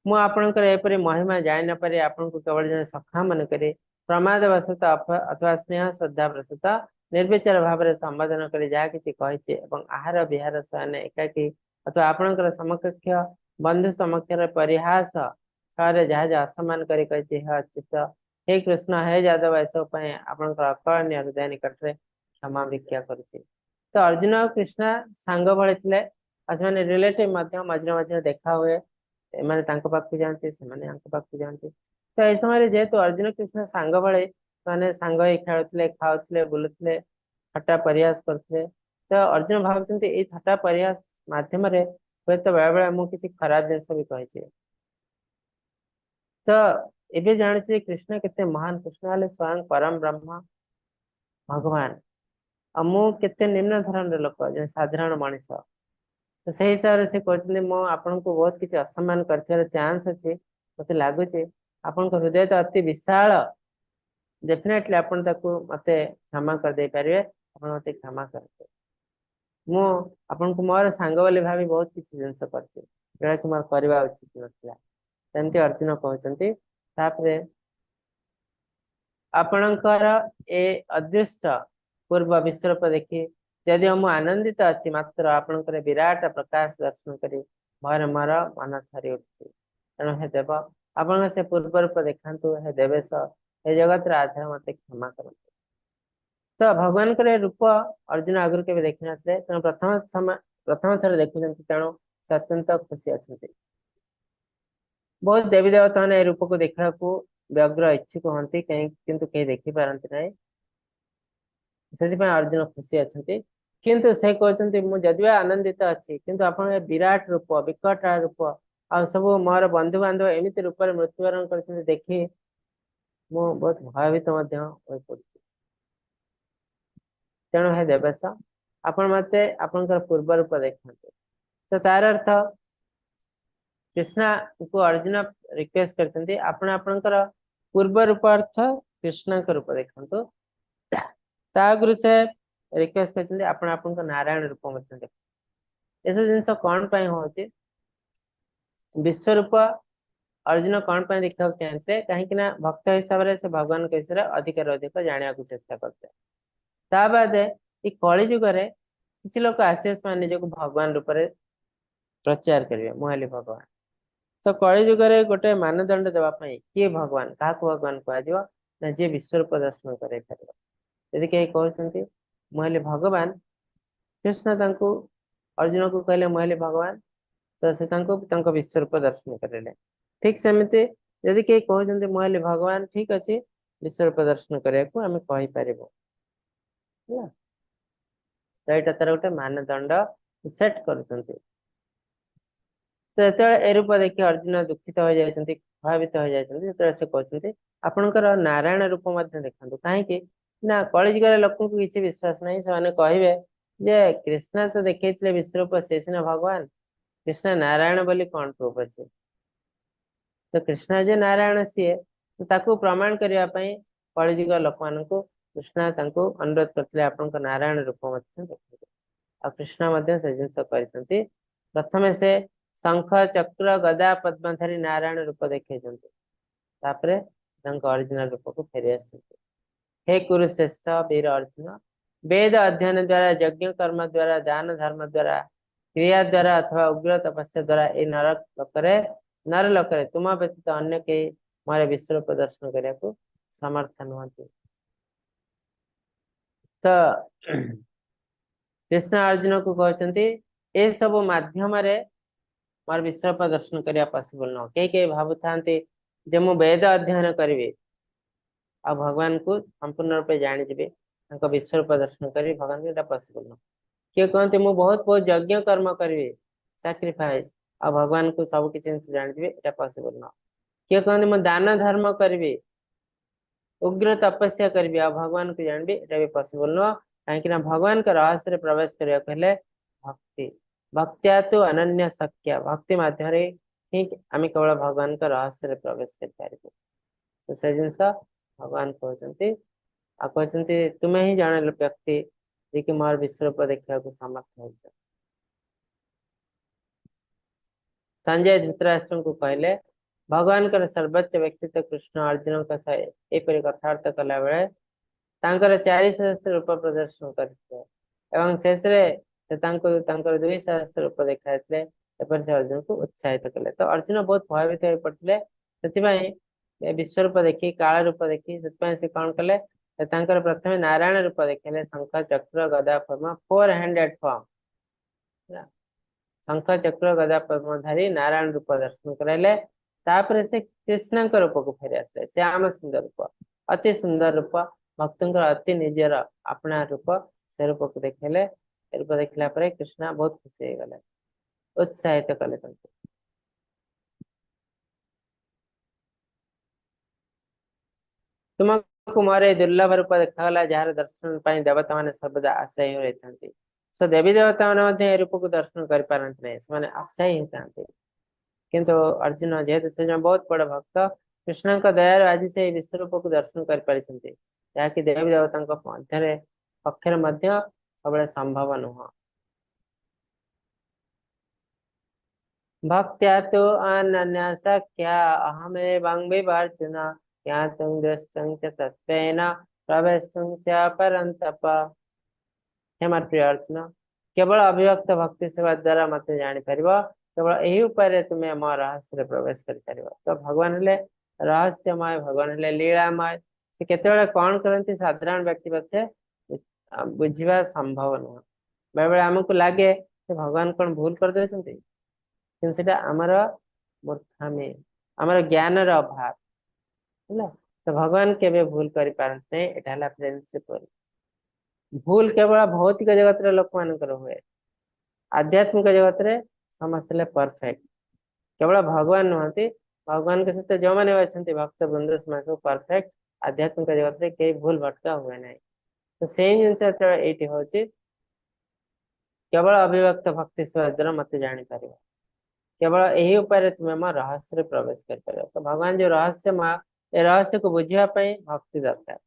मुझे एपरी महिमा जान न पारे आपन को केवल जन सखा मन करे प्रमादवशत अथवा स्नेह श्रद्धा प्रसत निर्विचार भाव में संबोधन कर जहाँ किसी कही आहार विहार शयन एकाकी अथवा आपणकर समकक्ष बंधु समक्ष परिहास छे जहाँ जहाँ असम्मान कर हे अच्युत हे कृष्ण हे यादव एसब आपणकर अकलनीय हृदय निकट में क्षमा भिक्षा कर तो अर्जुन और कृष्ण सांग भले थे से रिलेटिव मझे मझे देखा हुए मैंने पाखु जाती पाखु जाती तो यह समय जेहेतु अर्जुन कृष्ण सांग भले मैंने सांग खेलुले खाऊले बुलूले थट्टा परिहास करते तो अर्जुन भावुं ये थट्टा परिहास मध्यम हे तो बेले बेले मुझे किसी खराब जिनस भी कही तो ये जानी कृष्ण केते महान कृष्ण हेले स्वयं परम ब्रह्म भगवान और मुझे निम्न धरण लोक जो साधारण मनीष तो से हिसाब से कहते आपन को बहुत किसी असम्मान कर चांस अच्छे मत लगुच आपण हृदय तो अति विशाल डेफिनेटली आपन मत क्षमा कर दे पारे मत क्षमा करते मुझे मोर सांग बोली भाभी बहुत किसी जिनस कर मोर करवा उचित नाला सेमती अर्जुन कहते आपणकर ए अदृष्ट पूर्व विश्वरूप देखी यदि हम आनंदित अच्छी मात्र आपणकर विराट प्रकाश दर्शन कर भर मोर मन थरी उठुची तेणु हे देव आपण से पूर्व रूप देखा हे देवेश हे जगत आधार मत क्षमा कर तो भगवान के रूप अर्जुन आगुरी के देखी ना तेणु प्रथम थर देखुं तेणु से अत्यंत खुशी अच्छा बहुत देवी देवता ने रूप को देखा व्यग्र इच्छुक हमें किंतु कहीं देखी पारती ना से अर्जुन खुशी अच्छा किंतु से कहते मुझे आनंदित अच्छी किंतु आप विराट रूप विकट रूप आ सब मोर बंधु बांधव एमती रूप मृत्युवरण कर देखी मु बहुत भयभीत तेणु हे देवेश आपण मत आपंकर पूर्व रूप देखा तो तार अर्थ कृष्णा को अर्जुन रिक्वेस्ट करते आपणकर पूर्व रूप अर्थ कृष्ण रूप देखा तागुरु से रिक्वेस्ट करते आपण नारायण रूप देख ये सब जिन कौन हो विश्वरूप अर्जुन कौन देखा चाहते कहीं भक्त हिसाब से भगवान के विषय अधिक अधिक जाना चेष्टा करते बाद ये कली जुगे किसी लोग आसीस मान निजक भगवान रूप में प्रचार करेंगे मुहाली भगवान तो कली जुगे गोटे मानदंड देवाई किए भगवान क्या भगवान कह जी विश्वरूप दर्शन कर यदि कहीं कहते मुहाली भगवान कृष्ण अर्जुन को कहले मुहाली भगवान तो से विश्वरूप दर्शन करें ठीक सेमती यदि कहीं कहते मुहाली भगवान ठीक अच्छे विश्वरूप दर्शन करने को आम कहीपर तो यहाँ तार गोटे मानदंड सेट कर तो जो ए रूप देखिए अर्जुन दुखित हो जाती भयभीत हो जाती से कहते आपणकर नारायण रूप देखा कहीं ना कलिजुगर लोक किसी विश्वास नहीं से कहे जे कृष्ण तो देखे विश्वरूप से सीना भगवान कृष्ण नारायण बोली कौन प्रूफ अच्छे तो कृष्ण जे नारायण सी तो प्रमाण करने कलिजुग लोक मान कृष्ण अनुरोध करते आपण नारायण रूप देखते कृष्ण से जिनस कर प्रथम से शंख चक्र गदा पद्मधारी नारायण रूप देखे ओरिजिनल रूप को फेरी हे कुरुश्रेष्ठ वीर अर्जुन वेद अध्ययन द्वारा यज्ञ कर्म द्वारा दान धर्म द्वारा क्रिया द्वारा अथवा उग्र तपस्या द्वारा ये नर लोक तुम व्यतीत अन्य कई मोर विश्वरूप दर्शन करने को समर्थ नुहति। तो कृष्ण अर्जुन को कहते ए सब माध्यम मोर विश्वरूप दर्शन करने पॉसिबल न कई भावु था मु वेद अध्ययन करी आ भगवान को संपूर्ण रूप जानीजे विश्वरूप दर्शन करी भगवान को पॉसिबल न किए कहते मु बहुत बहुत यज्ञ कर्म करी सैक्रिफाइस आ भगवान को सब किसी जानीजे ये पॉसिबल न किए कहते मु दान धर्म करी उग्र तपस्या करी आ भगवान को जानवी ये भी पॉसिबल नुह कहीं भगवान का रहस्य प्रवेश करने भक्ति भक्तिया तो अनन्य शक्य भक्ति माध्यम ही आम केवल भगवान का रहस्य प्रवेश कर तो से जिन भगवान कहते तुम्हें ही जान व्यक्ति जी कि मोर विश्वरूप देखा समर्थ हो। संजय धृतराष्ट्र को कहले भगवान का सर्वोच्च व्यक्तित्व कृष्ण अर्जुन का एपरी कथार्थ कला बेले चारि सहस्त्र रूप प्रदर्शन करते शेष दुई सहस्त्र रूप देखा से अर्जुन को उत्साहित कले तो अर्जुन बहुत भयभीत हो पड़ते से विश्वरूप देखी काल रूप देखी से कौन कले प्रथम नारायण रूप देखले शंख चक्र गदा पद्म 400 फॉर्म शंख चक्र गदा पद्मधारी नारायण रूप दर्शन कराइले तापर से कृष्ण रूप को फेरी आसले श्याम सुंदर रूप अति सुंदर रूप भक्त अति निजर अपना रूप से रूप को देखले रूप देखला कृष्ण बहुत खुशी हो गले उत्साहित कले तुमको मोर दुर्लभ रूप देखा जार दर्शन देवता मैंने सर्वदा आशायी रही था सो देवी देवता मैंने रूप को दर्शन कर आशायी होता किंतु अर्जुन जेहेतु से बहुत बड़ भक्त कृष्ण दयार आज से विश्वरूप को दर्शन कर देवी देवता पक्षर सब संभव नुह भक्त्या तो अनन्य सख्या अहमेवं विवर्जुन ज्ञातुं दृष्टुं च तत्त्वेन प्रवेष्टुं च परन्तप। हे मोर प्रिय अर्जुन केवल अभिव्यक्त भक्ति सेवा द्वारा मत जापर केवल यही उपाय तुम्हें मो रहस्य प्रवेश कर तो भगवान हेले रहस्यमय भगवान हेले लीलामय से केते कौन करती साधारण व्यक्ति पक्षे बुझा संभव नुह बेले बेले आमको लगे भगवान कौन भूल कर दे आमर मूर्खामी आमर ज्ञान अभाव है तो भगवान के भूल कर पारते यहाँ प्रिंसिपल भूल केवल भौतिक जगत लोक मान हुए आध्यात्मिक जगत रे समस्त परफेक्ट केवल भगवान नुहति भगवान के सहित जो मैंने अच्छा भक्त वृंद सब परफेक्ट आध्यात्मिक जगत रे कई भूल भटका हुए ना तो सेम जिन ये हूँ केवल अभिव्यक्त भक्ति सेवा द्वारा मत जापर केवल यही उपाय तुम्हें मो रहस्य प्रवेश कर तो भगवान जो रहस्य ए रहस्य को बुझापी भक्ति दरकार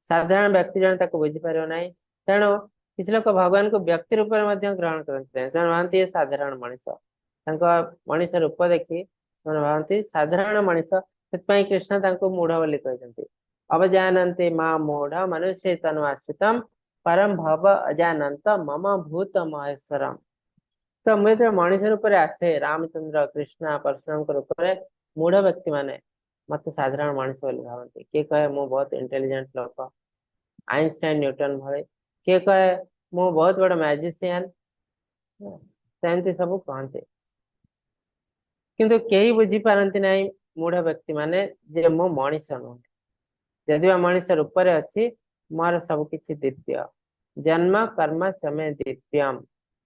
साधारण व्यक्ति जन बुझीपर ना तेणु किसी लोग भगवान को व्यक्ति रूप में ग्रहण करते ये साधारण मनीष मनीष रूप देखी भावती साधारण मनीष से कृष्ण मूढ़ बोली कहते अवजानती माँ मूढ़ मनुष्य तनु आश्रित परम भव अजानत मम भूत महेश्वरम तो मुझे मनीष रूप में आसे रामचंद्र कृष्ण परशुराम रूप में मूढ़ व्यक्ति माने मत साधारण मनीष बोली भावती किए कहे मु बहुत इंटेलिजेंट लोक आइंस्टाइन न्यूटन भाई किए कहे मु बहुत बड़ा मैजिशियन सेमती सब कहते किंतु कई बुझी पारती ना मूढ़ व्यक्ति माने जे मो मनीष नुह जदि मनीष रूप में अच्छी मोर सब किछि दिव्य जन्म कर्म चमे दिव्यम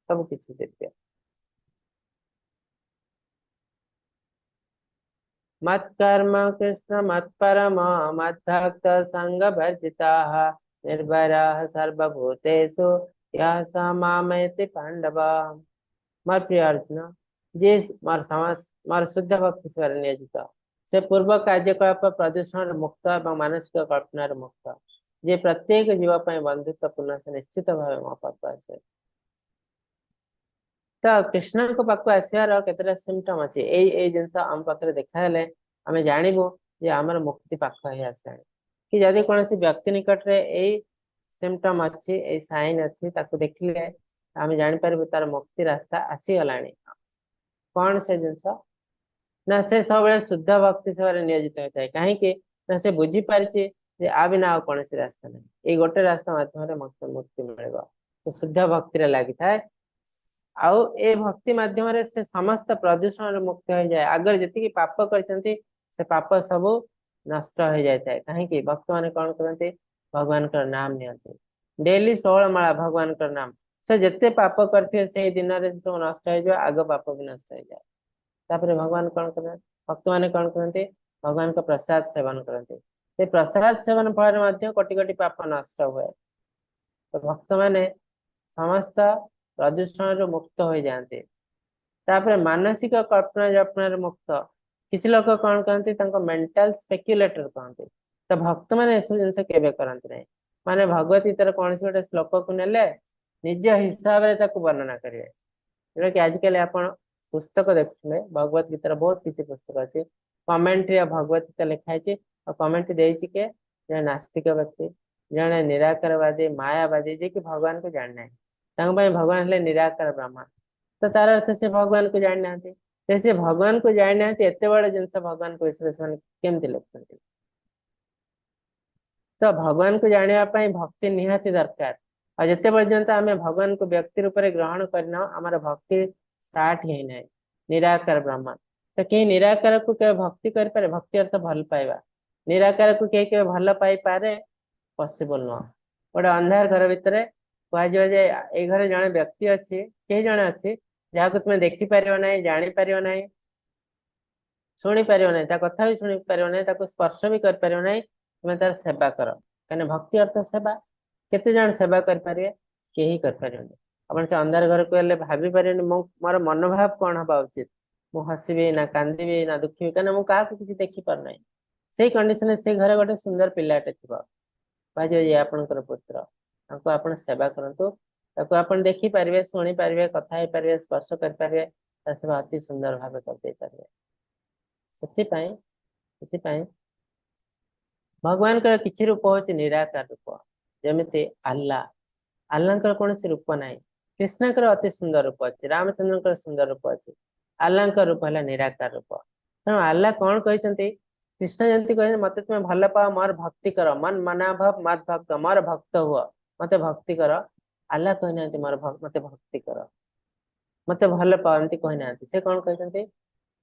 सब किछि दिव्य मत कर्म कृष्ण मत परम मत भक्त संग वर्जिता निर्भरा सर्वभूतेषु यः स मामेति पांडव। मोर प्रिय अर्जुन जे मोर शुद्ध भक्ति से नियोजित से पूर्व कार्यकलाप प्रदूषण मुक्त और मानसिक कल्पना मुक्त जे प्रत्येक जीवाई बंधुत्वपूर्ण से निश्चित भाव मो पाक आसे तो कृष्ण को पाक आसार केतटा सिम्पटम अच्छे ये जिनस आम पाखे देखाले आम जानबू जे आमर मुक्ति पाख ही आसानी कि जदि कौन व्यक्ति निकट में यही सिम्पटम अच्छी ये साइन अच्छी देखिले आम जापर तार मुक्ति रास्ता आसीगला कौन से जिनस ना से सब शुद्ध भक्ति सेवा नियोजित होता है कहीं ना से बुझी पारिचे जे आ बिना आ कौन रास्ता नहीं ये गोटे रास्ता माध्यम मुक्ति मुक्ति मिल तो शुद्ध भक्ति लगी थाए आउ ए भक्ति माध्यम से समस्त प्रदूषण मुक्त हो जाए आगर जी पाप करते से पाप सब नष्ट हो जाता है कहीं भक्त मैंने कौन करते भगवान का नाम नियंते डेली 16 माला भगवान का नाम से जिते पाप करते से दिन में सब नष्ट हो जाए आग पाप भी नष्ट हो जाए तापर भगवान कौन करते भक्त मैंने कौन करते भगवान का प्रसाद सेवन करते से प्रसाद सेवन फल कोटि कोटि पाप नष्ट हुए तो भक्त मैंने समस्त प्रदूषण मुक्त हो जाते तापर मानसिक कल्पना जल्पना मुक्त किसी लोग कौन कहते मेंटल स्पेक्युलेटर कहते तो भक्त मैंने सब जिन केवे करते नहीं माने भगवत गीतार कौन गोटे श्लोक को नेले निज हिसाब से वर्णना करेंगे जोटा कि आजिकल आप पुस्तक देखुए भगवत गीतार बहुत किसी पुस्तक अच्छे कमेंट्री भगवत गीता लिखाई और कमेंट्री देखे जड़े नास्तिक व्यक्ति जड़े निराकारवादी मायावादी जे कि भगवान को जानना भगवान है निराकार ब्रह्म तो तार अर्थ से भगवान को जानी ना से भगवान को जानी ना एत बड़ जिनस भगवान को विषय से केमती लिखुं तो भगवान को जानापी भक्ति निहाती दरकार और जिते पर्यंत आम भगवान को व्यक्ति रूप में ग्रहण करना आमर भक्ति स्टार्ट ही ना निराकार ब्रह्म तो कहीं निराकार को के भक्ति करे भक्ति अर्थ भल पाइबा निराकार को कहीं भल पाई पारे पॉसिबल नुह गोटे अंधार घर भितर कहुए ये घर जड़े व्यक्ति अच्छी कई जड़े अच्छी जहाँ को तुम्हें देखिपर ना जापर ना शुणी पार ना कथा भी शुणी पार ना स्पर्श भी कर ना तुम्हें तार सेवा कर कहीं भक्ति अर्थ सेवा केते जन सेवा करें कहीं करें आप से अंधार घर को भाभी पारे मोर मनोभाव कौन हवा उचित मु हसबी ना कांदी ना दुखी कहीं मुझे किसी देखिपार ना से कंडीशन से घर गोटे सुंदर पिलाटे थी ये आपंकर पुत्र आप सेवा करूँ आप देखिपारे शुणी पारे कथा पारे स्पर्श करें अति सुंदर भाव करदे पारे से भगवान का किसी रूप हूँ निराकार रूप जमी आल्ला आल्ला कौन सी रूप ना कृष्ण अति सुंदर रूप अच्छे रामचंद्र सुंदर रूप अच्छे आल्ला रूप है निराकार रूप तेणु आल्ला कौन कहते कृष्ण जमी कहते मत तुम्हें भल पाओ मोर भक्ति कर मन मनाभव मत भक्त मोर भक्त हुआ मत भक्ति कर आल्ला कहना मोर मत भक्ति कर मत भल पाओ एमती कहना से कौन कहते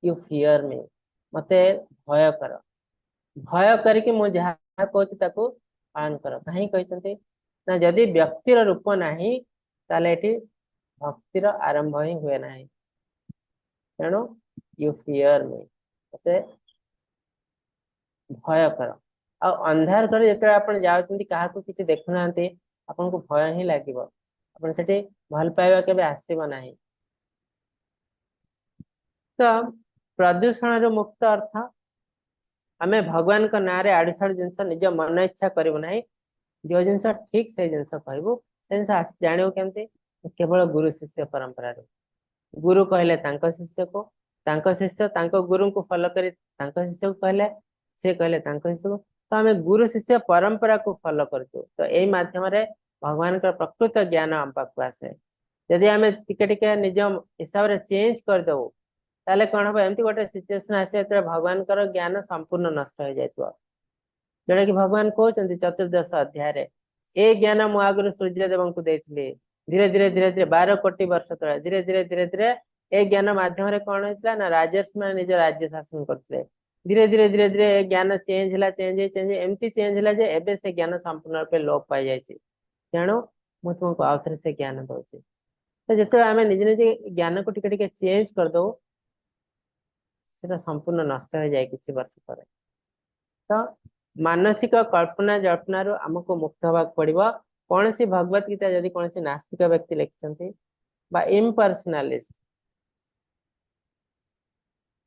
यू फियर मी मत भय कर भय करके मुझे जहाँ कहूँ पालन कर कहीं कहते ना जदि व्यक्तिर रूप नहीं ताले भक्तिर आरंभ ही हुए ना तेणु यू फियर मी मते भय कर आ अंधार कर जो आप क्या किसी देखुना आपन को भय ही लगे आपड़ी भल पाइबा के आसब ना तो प्रदूषण मुक्त अर्थ आम भगवान का ना आड़ साड़ जिन निज मन इच्छा करूँ ना जो जिन ठीक से जिन कहू से जिन जानव केमती केवल गुरु शिष्य परंपरा गुरु कहले शिष्य को शिष्य गुरु को फॉलो कर शिष्य को कहले से कहले शिष्य को तो आम गुरु शिष्य परंपरा को फॉलो कर तो यही मध्यम भगवान का प्रकृत ज्ञान आम पाक आसे जदि आम टिके निज हिसाब से चेंज करदे ताले कौन हम एमती गोटे सिचुएशन आसे भगवान ज्ञान संपूर्ण नष्ट हो जाए जोटा कि भगवान कहते चतुर्दश अध्याय ए ज्ञान मु आगु सूर्यदेव को देती धीरे धीरे धीरे धीरे 12 कोटी वर्ष तले धीरे धीरे धीरे धीरे ए ज्ञान मध्यम कौन होता ना राजर्षि मैंने निज राज्य शासन करते धीरे धीरे धीरे धीरे ज्ञान चेंज है चेंज एमती चेंज है एबे से ज्ञान संपूर्ण रूप लोप पाई जाए तेणु मुझे तुमको आउ थे से ज्ञान दूसरी तो जिते आम निजे निजे ज्ञान को टिके चेंज करदे से संपूर्ण नष्ट हो जाए किसी वर्ष पर तो मानसिक कल्पना जल्पना आमको मुक्त होगा पड़ो कौन सी भगवत गीता जदि कौन सी नास्तिक व्यक्ति लिखिं इम्पर्सनालिस्ट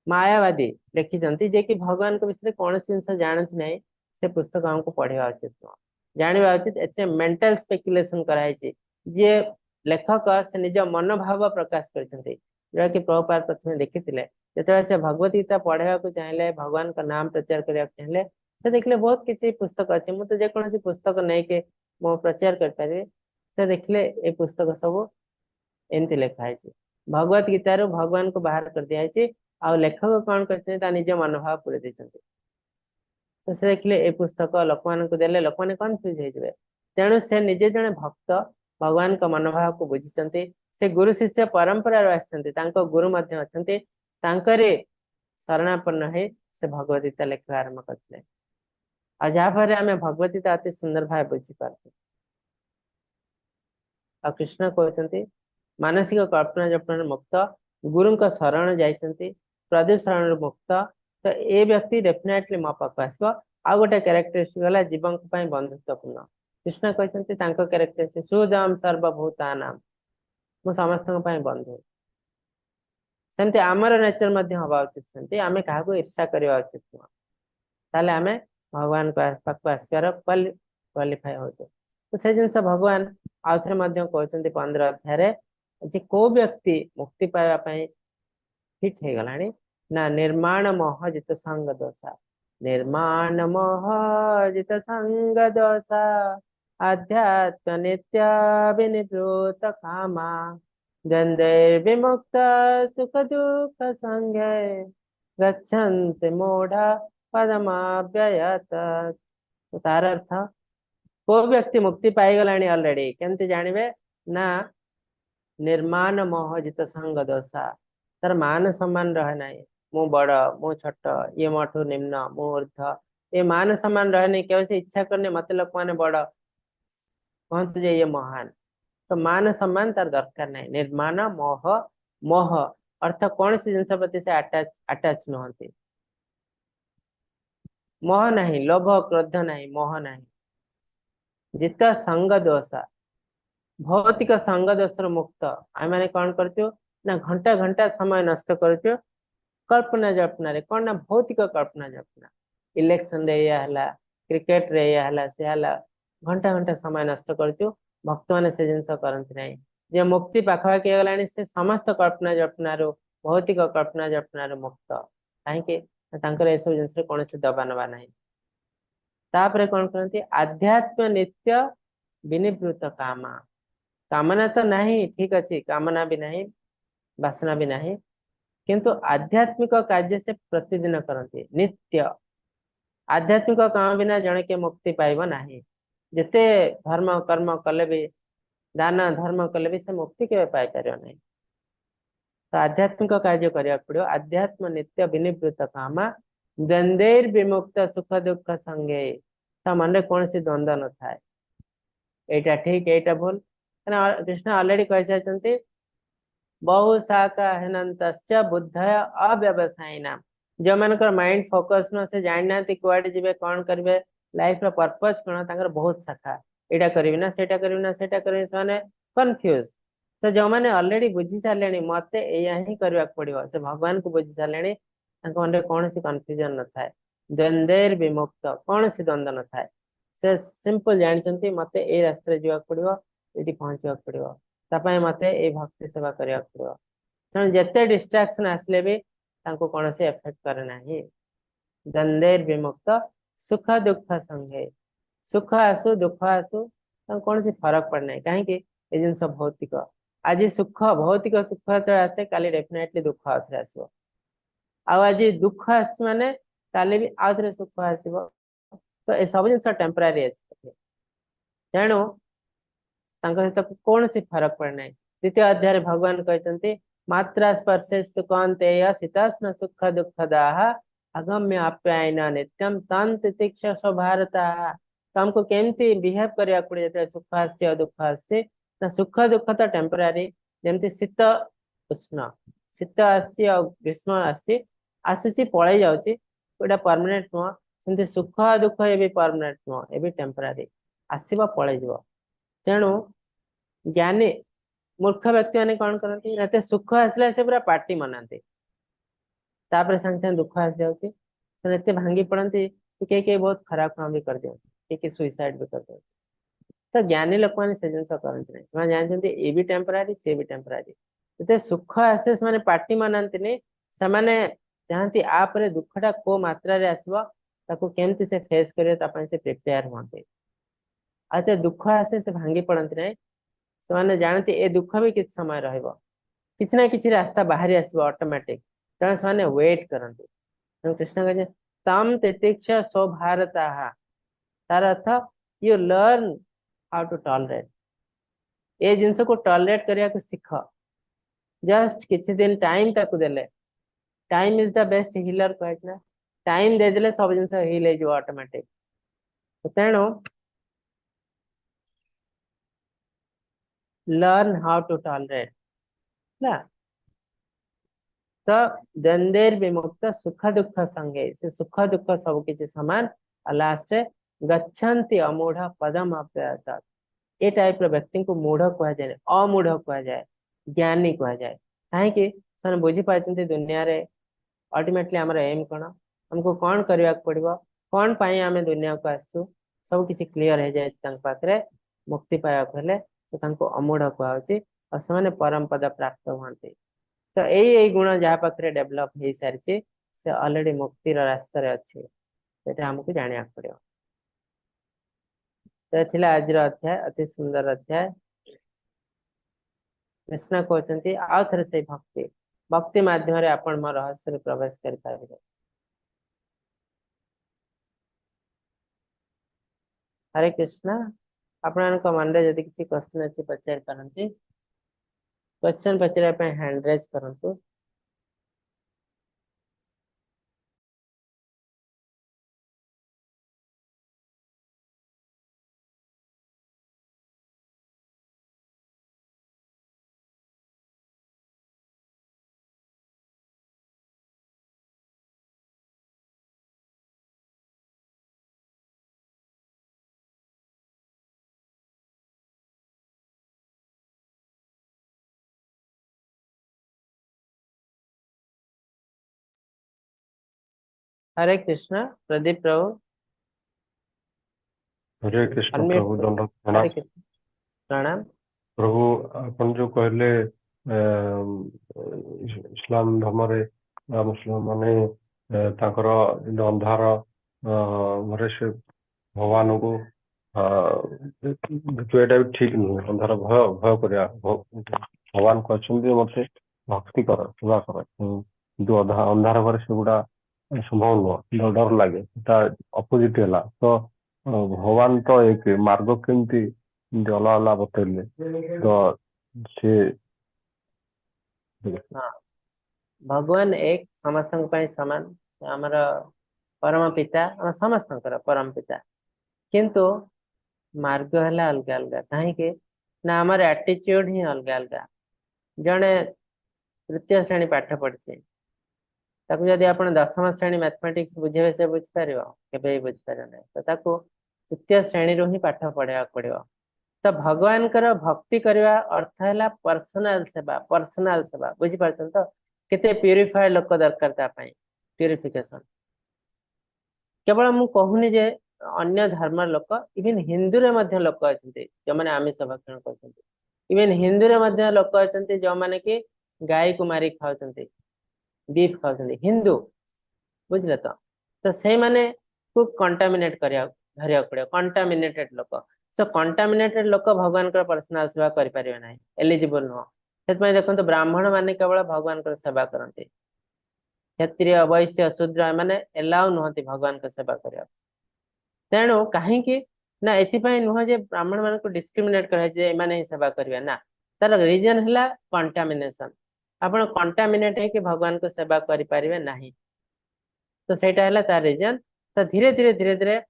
मायावादी लिखिं जे कि भगवान के विषय कौन सी जिन जानती ना से पुस्तक आमको पढ़ा उचित नुह जाना उचित ए मेंटल स्पेक्युलेशन कराई जी लेखक से निज मनोभाव प्रकाश करते जोटा कि प्रभुपाद प्रथम देखी जो से भगवत गीता पढ़ा चाहिए भगवान का नाम प्रचार करने चाहिए से देखले बहुत किसी पुस्तक अच्छे मुझे जेकोसी पुस्तक नहीं के मो प्रचार करें से देखले ये पुस्तक सब एमती लिखाई भगवत गीतार भगवान को बाहर कर दिखाई आ लेखक कौन कर निज मनोभाव पूरे देते तो से देखिले ए पुस्तक लोक मान देले लोक मैंने कन्फ्यूज हो तेणु से निजे जड़े भक्त भगवान का मनोभाव को बुझी से गुरु शिष्य परंपरा गुरु अच्छा शरणापन्न है से भगवद गीता लेखा आरंभ करते और जहाँफल आम भगवद गीता अति सुंदर भाव बुझीपारे आ कृष्ण कहते मानसिक कल्पना जल्पना मुक्त गुरु शरण जाइंट प्रदूषण मुक्त तो ये व्यक्ति डेफिनेटली मो पाक आस आ गोटे क्यारेक्टरिस्टिक है जीवन बंधुत्वपूर्ण कृष्ण कहते क्यारेक्टरिस्टिक सुदाम सर्वभूता नाम मु समस्त बंधु सेमती आमर नेचर हवा उचित सेमती आम क्या ईर्षा करवा उचित नुह ताले आम भगवान पाक आसपार क्वालिफाई हो तो से जिन भगवान आउ थे कहते 15 अध्याय जे को व्यक्ति मुक्ति पाइबापी फिट हो गला ना निर्माण मोह जित संग दोषा निर्माण मोह जित संग दोषा आध्यात्म नित्य विनिवृत कामा द्वंद्वैर्विमुक्त सुख दुख संज्ञ गच्छन्ति मूढ़ा पदमाव्ययत तो तार अर्थ को व्यक्ति मुक्ति पाई गलानी ऑलरेडी केमती जानवे ना निर्माण मोह जित संग दोषा तार मान सम्मान रहे ना मु बड़ मु छोट ये मोठू निम्न मु ऊर्ध ये मान सम्मान रहे नहीं केवल से इच्छा करने मत लोक मैंने बड़ कहते जे ये महान तो मान सम्मान तार दरकार नहीं निर्माण मोह मोह अर्थ कौन सी जिनस प्रति से अटैच नुहति मोह नहीं लोभ क्रोध नहीं मोह नहीं जित संग दोषा भौतिक संग दोष मुक्त आम मैंने कौन करचु ना घंटा घंटा समय नष्ट करचु कल्पना जल्पना कौन ना भौतिक कल्पना जल्पना इलेक्शन क्रिकेट रे से घंटा घंटा समय नष्ट करचु भक्त मैंने से जिनस करती ना जे मुक्ति पाखापाखि गला से समस्त कल्पना जल्पना भौतिक कल्पना जल्पना मुक्त कहीं सब जिन कौन दबा नवा ना तापर कौन करती आध्यात्म नित्य विनिवृत कामा कामना तो नहीं ठीक अच्छी कामना भी नहीं वासना भी नहीं किंतु आध्यात्मिक कार्य से प्रतिदिन करती नित्य आध्यात्मिक काम बिना जड़े के मुक्ति पाइब नहीं जिते धर्म कर्म कले भी दान धर्म कले भी से मुक्ति के पाई पार नहीं तो आध्यात्मिक कार्य करने पड़ो आध्यात्म नित्य विनिवृत काम द्वंद्वैर विमुक्त सुख दुख संगे ता मन कौन सी द्वंद्व न थाए एटा ठीक एटा भूल कृष्ण ऑलरेडी कह सारी बहु शाखा हेनंत बुद्धय अव्यवसायी नाम जो मान माइंड फोकस न से जानी ना कुआडे जीवे कौन करेंगे लाइफ रो पर्पस कौन बहुत शाखा एटा करी ना सेटा करी ना सेटा करी से कन्फ्यूज तो जो मैंने ऑलरेडी बुझी सारे मत या ही करने पड़ो से भगवान को बुझी सारे मन कौन सी कन्फ्यूजन न थाए द्वंद्वैर विमुक्त कौन सी द्वंद्व न थाए से सिंपल जानते मत ए रास्ते जावाक पड़ो ये पहुंचा पड़ो तापाई मत ये भक्ति सेवा करने पड़ो तेणु जिते डिस्ट्राक्शन आसले भी कौन से एफेक्ट करे ना द्वंद्वैर विमुक्त सुख दुख संगे सुख आसु दुख आसु कौन सी फरक पड़ना कहीं ये जिन भौतिक आज सुख भौतिक सुख आसे काली डेफिनेटली दुख आउे आसो आज दुख आस माने काली भी आउ थे सुख आसो तो ये सब जिन टेम्परारी तेणु सहित कौन सी फरक पड़ना द्वितीय अध्याय भगवान कहते मात्रा स्पर्शेस्तु कौन्तेय शीतोष्ण सुख दुखदाः अगम्य आप्यायन नित्यम तन तितिक्षस भारत तुमको केमती बिहेव करने पड़े जो सुख आसचे दुख आसचे ना सुख दुख तो टेम्परारी जमती शीत उष्ण शीत आसी ग्रीष्म आसी आसूची पलि जाऊँगी गोटा परमानेंट नुह सेमती सुख दुख ये भी परमानेंट नुह ये भी टेम्परारी आसव पलि जाव तेणु ज्ञानी मूर्ख व्यक्ति मैंने कौन करते सुख आसला से पूरा पार्टी मनाते तापर संगे संगे दुख आस जाते भांगी पड़ती कई बहुत खराब काम भी कर दिखाते कई सुइसाइड भी कर दिखाते तो ज्ञानी लोक मैंने से जिन करते ना जानते ये भी टेम्परारी सी भी टेम्परारी जो सुख आसे से पार्टी मनाती से चाहती आप दुखटा को मात्रा आसो केमती से फेस करें से प्रिपेयर हमें आज दुख आसे से भांगी पड़ती ना से जानते ए दुख भी किसी समय रहा कि रास्ता बाहरी आसो ऑटोमेटिक तेणु से वेट करते। कृष्ण कहते तम तितिक्ष सो भारता, तार अर्थ you learn how to tolerate, ये जिनस को टॉलरेट करने को सीख। जस्ट किसी दिन टाइम ताकू देले, time is the best healer कहना, टाइम दे देले सब जिन हिल हो ऑटोमेटिक। तेणु लर्न हाउ टू टॉलरेट ना, तो द्वंद्वेर विमुक्त सुख दुख संगे, से सुख दुख सब किसी समान। लास्ट गच्छन्ति अमूढ़ पदम अव्ययतात्, ये टाइप व्यक्ति को मूढ़ कह जाए, अमूढ़ कह जाए, ज्ञानी कह जाए। कहीं बुझी पार्टी दुनिया रे अल्टीमेटली आमर एम कौन, हमको कौन करने पड़ो, कौन पाई आम दुनिया को आसु, सब किसी क्लीयर हो जाए पाखे। मुक्ति पाइबा हेले तो अमूढ़ कहुच्छी और से परम पद प्राप्त हुए। तो यही गुण जहाँ पाखे डेभलप हो सारी से ऑलरेडी मुक्तिर रास्तार अच्छे, आमको जाना पड़ो। तो आज अध्याय अति सुंदर अध्याय। कृष्ण कहते आउ थे से भक्ति, भक्ति माध्यम आपण मो रहस्य प्रवेश करें। हरे कृष्ण। आपण मन जदि किसी क्वेश्चन अच्छी पचार पारती, क्वेश्चन पचारे हैंड रेज करंतु। हरे कृष्ण। प्रदीप प्रभु हरे कृष्ण अनम्यूट। प्रभु, दंड हरे प्रणाम। कृष्ण, प्रणाम। प्रभु अपन जो कहले इस्लाम धर्म रे मुस्लिम माने ताकर अंधार घरे से भगवान को तो एटा भी ठीक नहीं। अंधार भय भय कर भगवान कहते मत भक्ति कर, सेवा कर, जो अंधार घरे से गुड़ा संभव नुह, डर लगे, अपोजिट है। तो भगवान तो एक मार्ग केमती अलग अलग बतैले, तो से हाँ, भगवान एक समस्त सामान, आमर परम पिता, आम समस्त परम पिता, किंतु मार्ग है अलग अलग। कहीं ना आमर एटीट्यूड ही अलग अलग। जड़े तृतीय श्रेणी पाठ पढ़ी, जदि आप दशम श्रेणी मैथमेटिक्स बुझे से बुझीपर के बुझीपार ना, तो तृतीय श्रेणी ही पाठ पढ़ा पड़ो। तो भगवान भक्ति करने अर्थ है पर्सनाल सेवा, पर्सनाल सेवा बुझीपार। तो केते प्यूरिफाइड लोक दरकार, प्यूरिफिकेशन। केवल मु कहूनी जे अन्य धर्म लोक, इवन हिंदू रे मध्य लोक अच्छा जो मैंने आमिष भक्षण कर, इवन हिंदू रे मध्य लोक अच्छा जो मैंने कि गाय को मारी खाऊ, बीफ खाऊ, हिंदू बुझले। तो से माने को कंटामिनेट धरिया पड़े, कंटामिनेटेड लोक। सो कंटामिनेटेड लोक भगवान पर्सनाल सेवा करें ना, एलिजिबल नुह। से देखो ब्राह्मण माने केवल भगवान सेवा करते, क्षत्रिय वैश्य शूद्र मैंने एलाउ नुहति भगवान सेवा करने। तेणु कहीं ना एपाई नुह जे ब्राह्मण मान को डिस्क्रिमिनेट कर सेवा करेंगे ना, तार रिजन है कंटामिनेशन। आप कंटामिनेट है भगवान को सेवा करें ना, तो सहीटा है तार रिजन। तो धीरे धीरे धीरे धीरे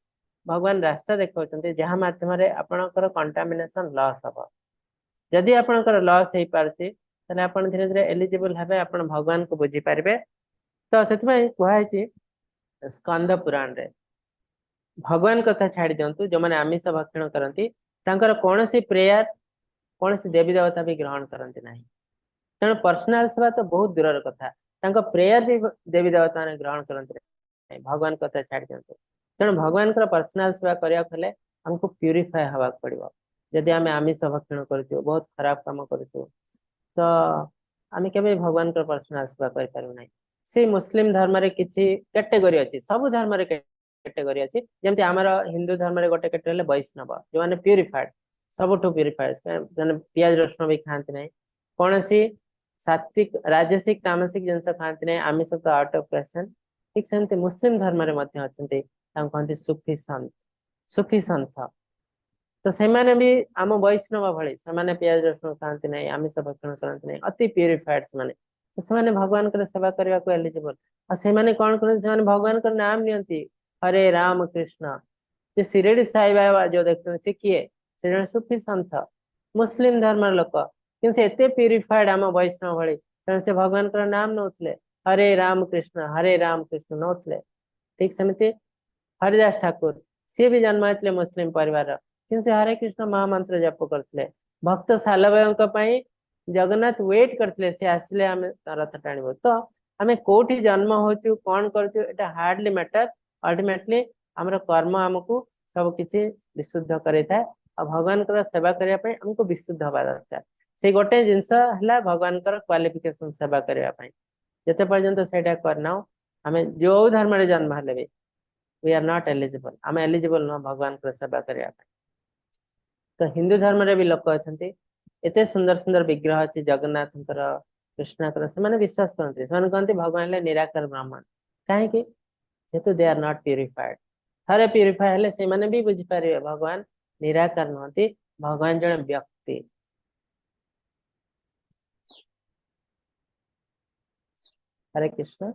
भगवान रास्ता देखा जहाँ मध्यम आपणकर कंटामिनेशन लॉस हम। जदि आपणकर लॉस हो पारे आप धीरे धीरे एलिजिबल हे, आप भगवान को बुझीपारे। तो से कहुई स्कंद पुराण रे भगवान कथा छाड़ दिंतु, जो मैंने आमिष भक्षण करती कौन सी प्रेयर कौन सी देवी देवता भी ग्रहण करते ना। तेणु पर्सनाल सेवा तो बहुत दूर कथा, प्रेयर भी देवी देवता ने ग्रहण करते, भगवान कथा छाड़ दिंतु। तेणु भगवान पर्सनाल सेवा करने हमको प्यूरिफाई हवा पड़ो। जदि आम आमिष भक्षण करूँ, बहुत खराब काम करूँ, तो आम के भगवान पर्सनाल सेवा करें। से मुस्लिम धर्म रे किसी कैटेगोरी अच्छी, सब धर्म रे कैटेगोरी अच्छी। जमती आमर हिंदू धर्म रे गोटे कैटेगोरी वैष्णव, जो मैंने प्यूरिफाइड, सबुठ प्यूरिफाइड, प्याज रसुण भी खाती ना, कौन सी सात्विक राजसिक तामसिक जिनस खाती नहीं आमिष तो आउट ऑफ क्वेश्चन ठीक सेमती मुस्लिम धर्म रे मध्य अछंती कहते सुफी संत तो सेमाने भी आम वैष्णव भली से प्याज रसुण खाती नहीं आमिष भक्षण करती नहीं अति प्यूरिफाइड से तो से भगवान सेवा करने को एलिजिबल आ कौन करते भगवान का नाम नियंती हरे राम कृष्ण जो शिरडी साई बाबा जो देखते से किए से जन सुफी संत मुस्लिम धर्म लोक कि एते प्यूरिफाइड आम वैष्णव भली तेणु से भगवान का नाम नौले हरे राम कृष्ण नौले ठीक सेमती हरिदास ठाकुर सी भी जन्म होते मुस्लिम परिवार कि से हरे कृष्ण महामंत्र जप करते भक्त सालभाई जगन्नाथ वेट करते से आसिले आम रथ टाणु तो आम कौटी जन्म होचु कौन करा हार्डली मैटर अल्टीमेटली आमर कर्म आमको सब किसी विशुद्ध करे था और भगवान सेवा करने आमको विशुद्ध हवा दरकार से गोटे जिनस है भगवान क्वालिफिकेशन सेवा करने जिते पर्यंत से करना आम जो धर्म रे जन्म हेले भी वी आर नॉट एलिजिबल आम एलिजिबल नुह भगवान सेवा करने तो हिंदू धर्म रे भी लोक अच्छा एते सुंदर सुंदर विग्रह अच्छे जगन्नाथ कृष्ण से विश्वास करते कहते भगवान है निराकार ब्राह्मण कहीं जेहेतु दे आर नॉट प्यूरिफाइड थे प्यूरिफाई हेले से माने भी बुझीपारे भगवान निराकार नुहति भगवान जन व्यक्ति हरे कृष्ण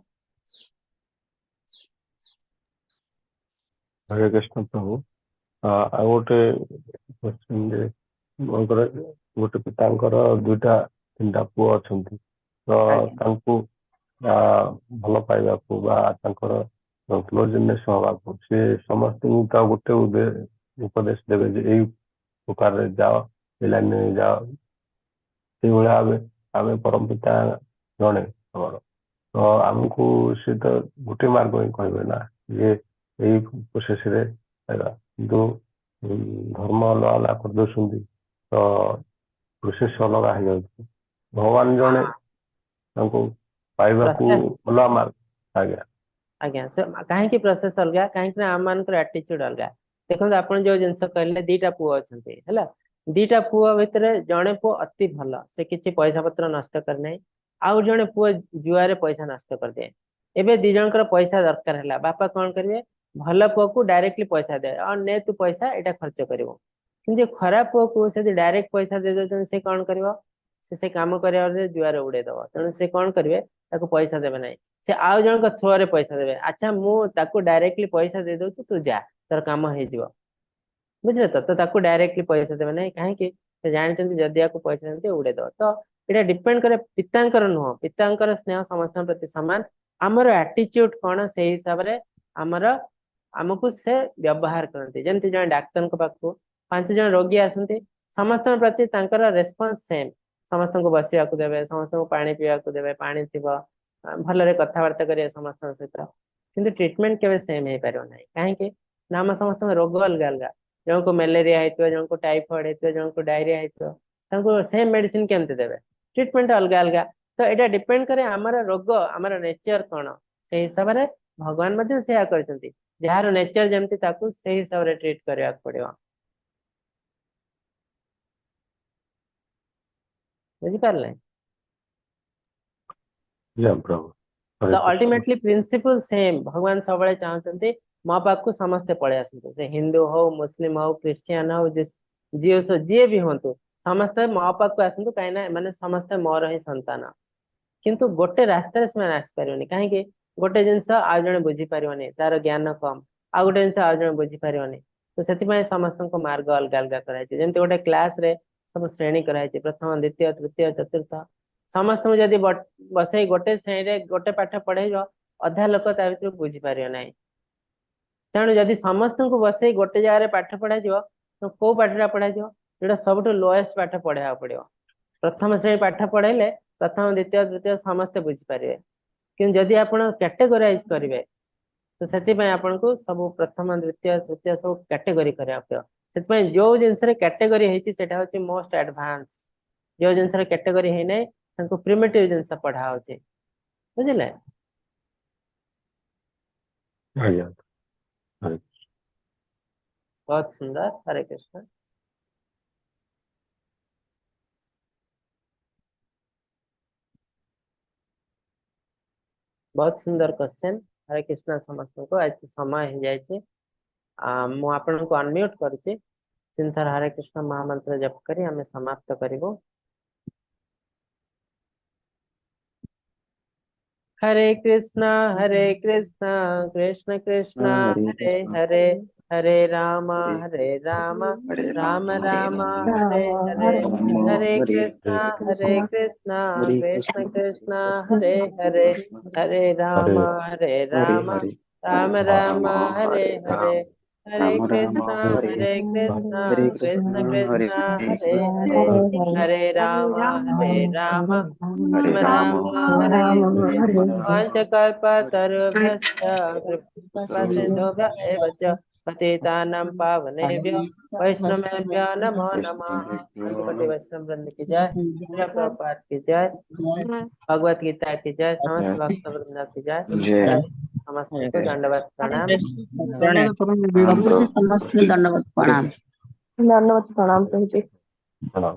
हरे कृष्ण प्रभु आ गोटे क्वेश्चन गोटे पितांकर दुईटा तीनटा पुओ अछंती तो आज्ञा तांको भल पाइबाकू बा तांकर क्लोजनेस हवाकू से समस्त गोटे उपदेश देवे जे एई प्रकार रे जाओ ए लाइन में जाओ से भाया आम परम पिता जड़े हमर तो आमको सी तो गोटे मार्ग ही कहे ना ये यही प्रोसेस रे किंतु धर्म अलग अलग कर दौरान तो प्रोसेस अलग हो जाए भगवान जड़े पाइबा प्रोसेस भल मार्ग आज्ञा आज्ञा कहीं प्रोसेस अलग कहीं आम मान एटीट्यूड अलग देखो आप जो जिन कहले दीटा पुओ अच्छा है दीटा पुओ भितर जड़े पुओ अति भल से किसी पैसा पत्र नष्ट करना आउ जड़े पुओ जुआरे पैसा नष्ट कर दिए एवं दी जनकर पैसा दरकार है बापा कौन करेंगे भल पुओ को डायरेक्टली पैसा दे और ने तू पैसा यहाँ खर्च कर खराब पुओ को से डायरेक्ट पैसा दे दे से कौन कर से काम कर जुआर उड़ेदब तेणु से कौन करेंगे पैसा देवे ना से आउ जन थ्रो रे पैसा देवे अच्छा मुझे डायरेक्टली पैसा दे दूँ तू जा तोर कम हो बुझे तो डायरेक्टली पैसा देवे ना कहीं जानते जदि आपको पैसा देते उड़ेदब तो यहाँ डिपेंड करे पितांकर नुह पितांकर स्नेह समस्त प्रति सामान आमर एटीट्यूड कौन से हिसाब से आमर आमको से व्यवहार करते जमी जन डाक्तर पाखु 5 जन रोगी आसती समस्त प्रति रेस्पॉन्स सेम समस्त को बसवा देवे समस्त को पानी पीवा देवे पानी थी भल कथबार्ता करेंगे समस्त सहित कि ट्रिटमेंट के सेम हो पार ना कहीं ना आम समस्त रोग अलग अलग जन को मलेरिया होता जन को टाइफॉइड होता जन को डायरिया होता सेम मेडिसिन केमती देवे ट्रिटमेंट अलग अलग तो यहाँ डिपेंड करे आमर रोग आमर नेचर कौन से हिसाब से भगवान कर जार नेचर जमती से हिसाब से ट्रीट करने पड़ो बुझीपारे प्रभु तो हरे कृष्ण अल्टीमेटली प्रिंसिपल सेम भगवान सब चाहते मो पाक समस्ते पलि आसतु से हिंदू हो मुस्लिम हो क्रिश्चियन हो जीव जी भी हूँ समस्ते मो पाक आसतु कहीं मैंने समस्ते मोर ही संतान किंतु गोटे रास्तार से आसपारे कहीं गोटे जिनस आउ जड़े बुझीपारे तार ज्ञान कम आउ गोटे जिन आउ जड़े बुझीपारे तो से समस्त मार्ग अलग अलग कराई जमी गोटे क्लास रे सब श्रेणी कराई प्रथम द्वितीय तृतीय चतुर्थ समस्त जदि बसई गोटे श्रेणी गोटे पाठ पढ़े अधा लोक भर बुझीपारे ना तेणु जदि समस्त को बसई गोटे जगह पाठ पढ़ा तो कौ पाठटा पढ़ा जो सब लोएस्ट पाठ पढ़ा पड़ो प्रथम श्रेणी पाठ पढ़ेले प्रथम द्वितीय तृतीय समस्ते बुझीपारे कि जदि आप कैटेगोराइज करेंगे तो से आपन को सब प्रथम द्वितीय तृतीय सब कैटेगोरी करा से जो जिन कैटेगोरी होती मोस्ट एडवांस जो जिन कैटेगोरी है ना प्रिमिटिव जिन पढ़ा हो बुझे आज्ञा हरे बहुत सुंदर हरे कृष्ण बहुत सुंदर क्वेश्चन। हरे कृष्ण समस्त को आज समय हो जाए मु आपन को अनम्यूट करछि चिंतार हरे कृष्ण महामंत्र जप करी हमें समाप्त करिवो। हरे कृष्णा कृष्ण कृष्ण हरे हरे कृष्ण हरे हरे राम हरे हरे राम राम राम हरे हरे राम हरे हरे कृष्णा कृष्ण हरे कृष्ण कृष्ण कृष्ण हरे कृष्ण हरे कृष्ण हरे हरे हरे राम हरे हरे राम राम राम हरे हरे हरे राम हरे राम राम कृष्णा हरे हरे कृष्ण कृष्ण हरे कृष्ण हरे हरे कृष्ण हरे राम राम हरे राम राम हरे राम हरे राम हरे पंचकल्पतरुभ्यश्च कृपा सिन्धुभ्य एव च पतितानां पावनेभ्यो वैष्णवेभ्यो नमो नमः। पंचकोटि वैष्णव वृंद की जय, श्रील प्रभुपाद की जय, भगवत गीता की जय, समस्त भक्त वृंद की जय। जय समस्त को दंडवत प्रणाम। प्रणाम हाँ प्रभु ब्रो जी समस्त दंडवत हरे प्रणाम। कृष्ण धन्यवाद प्रणाम प्रभु जी। प्रणाम।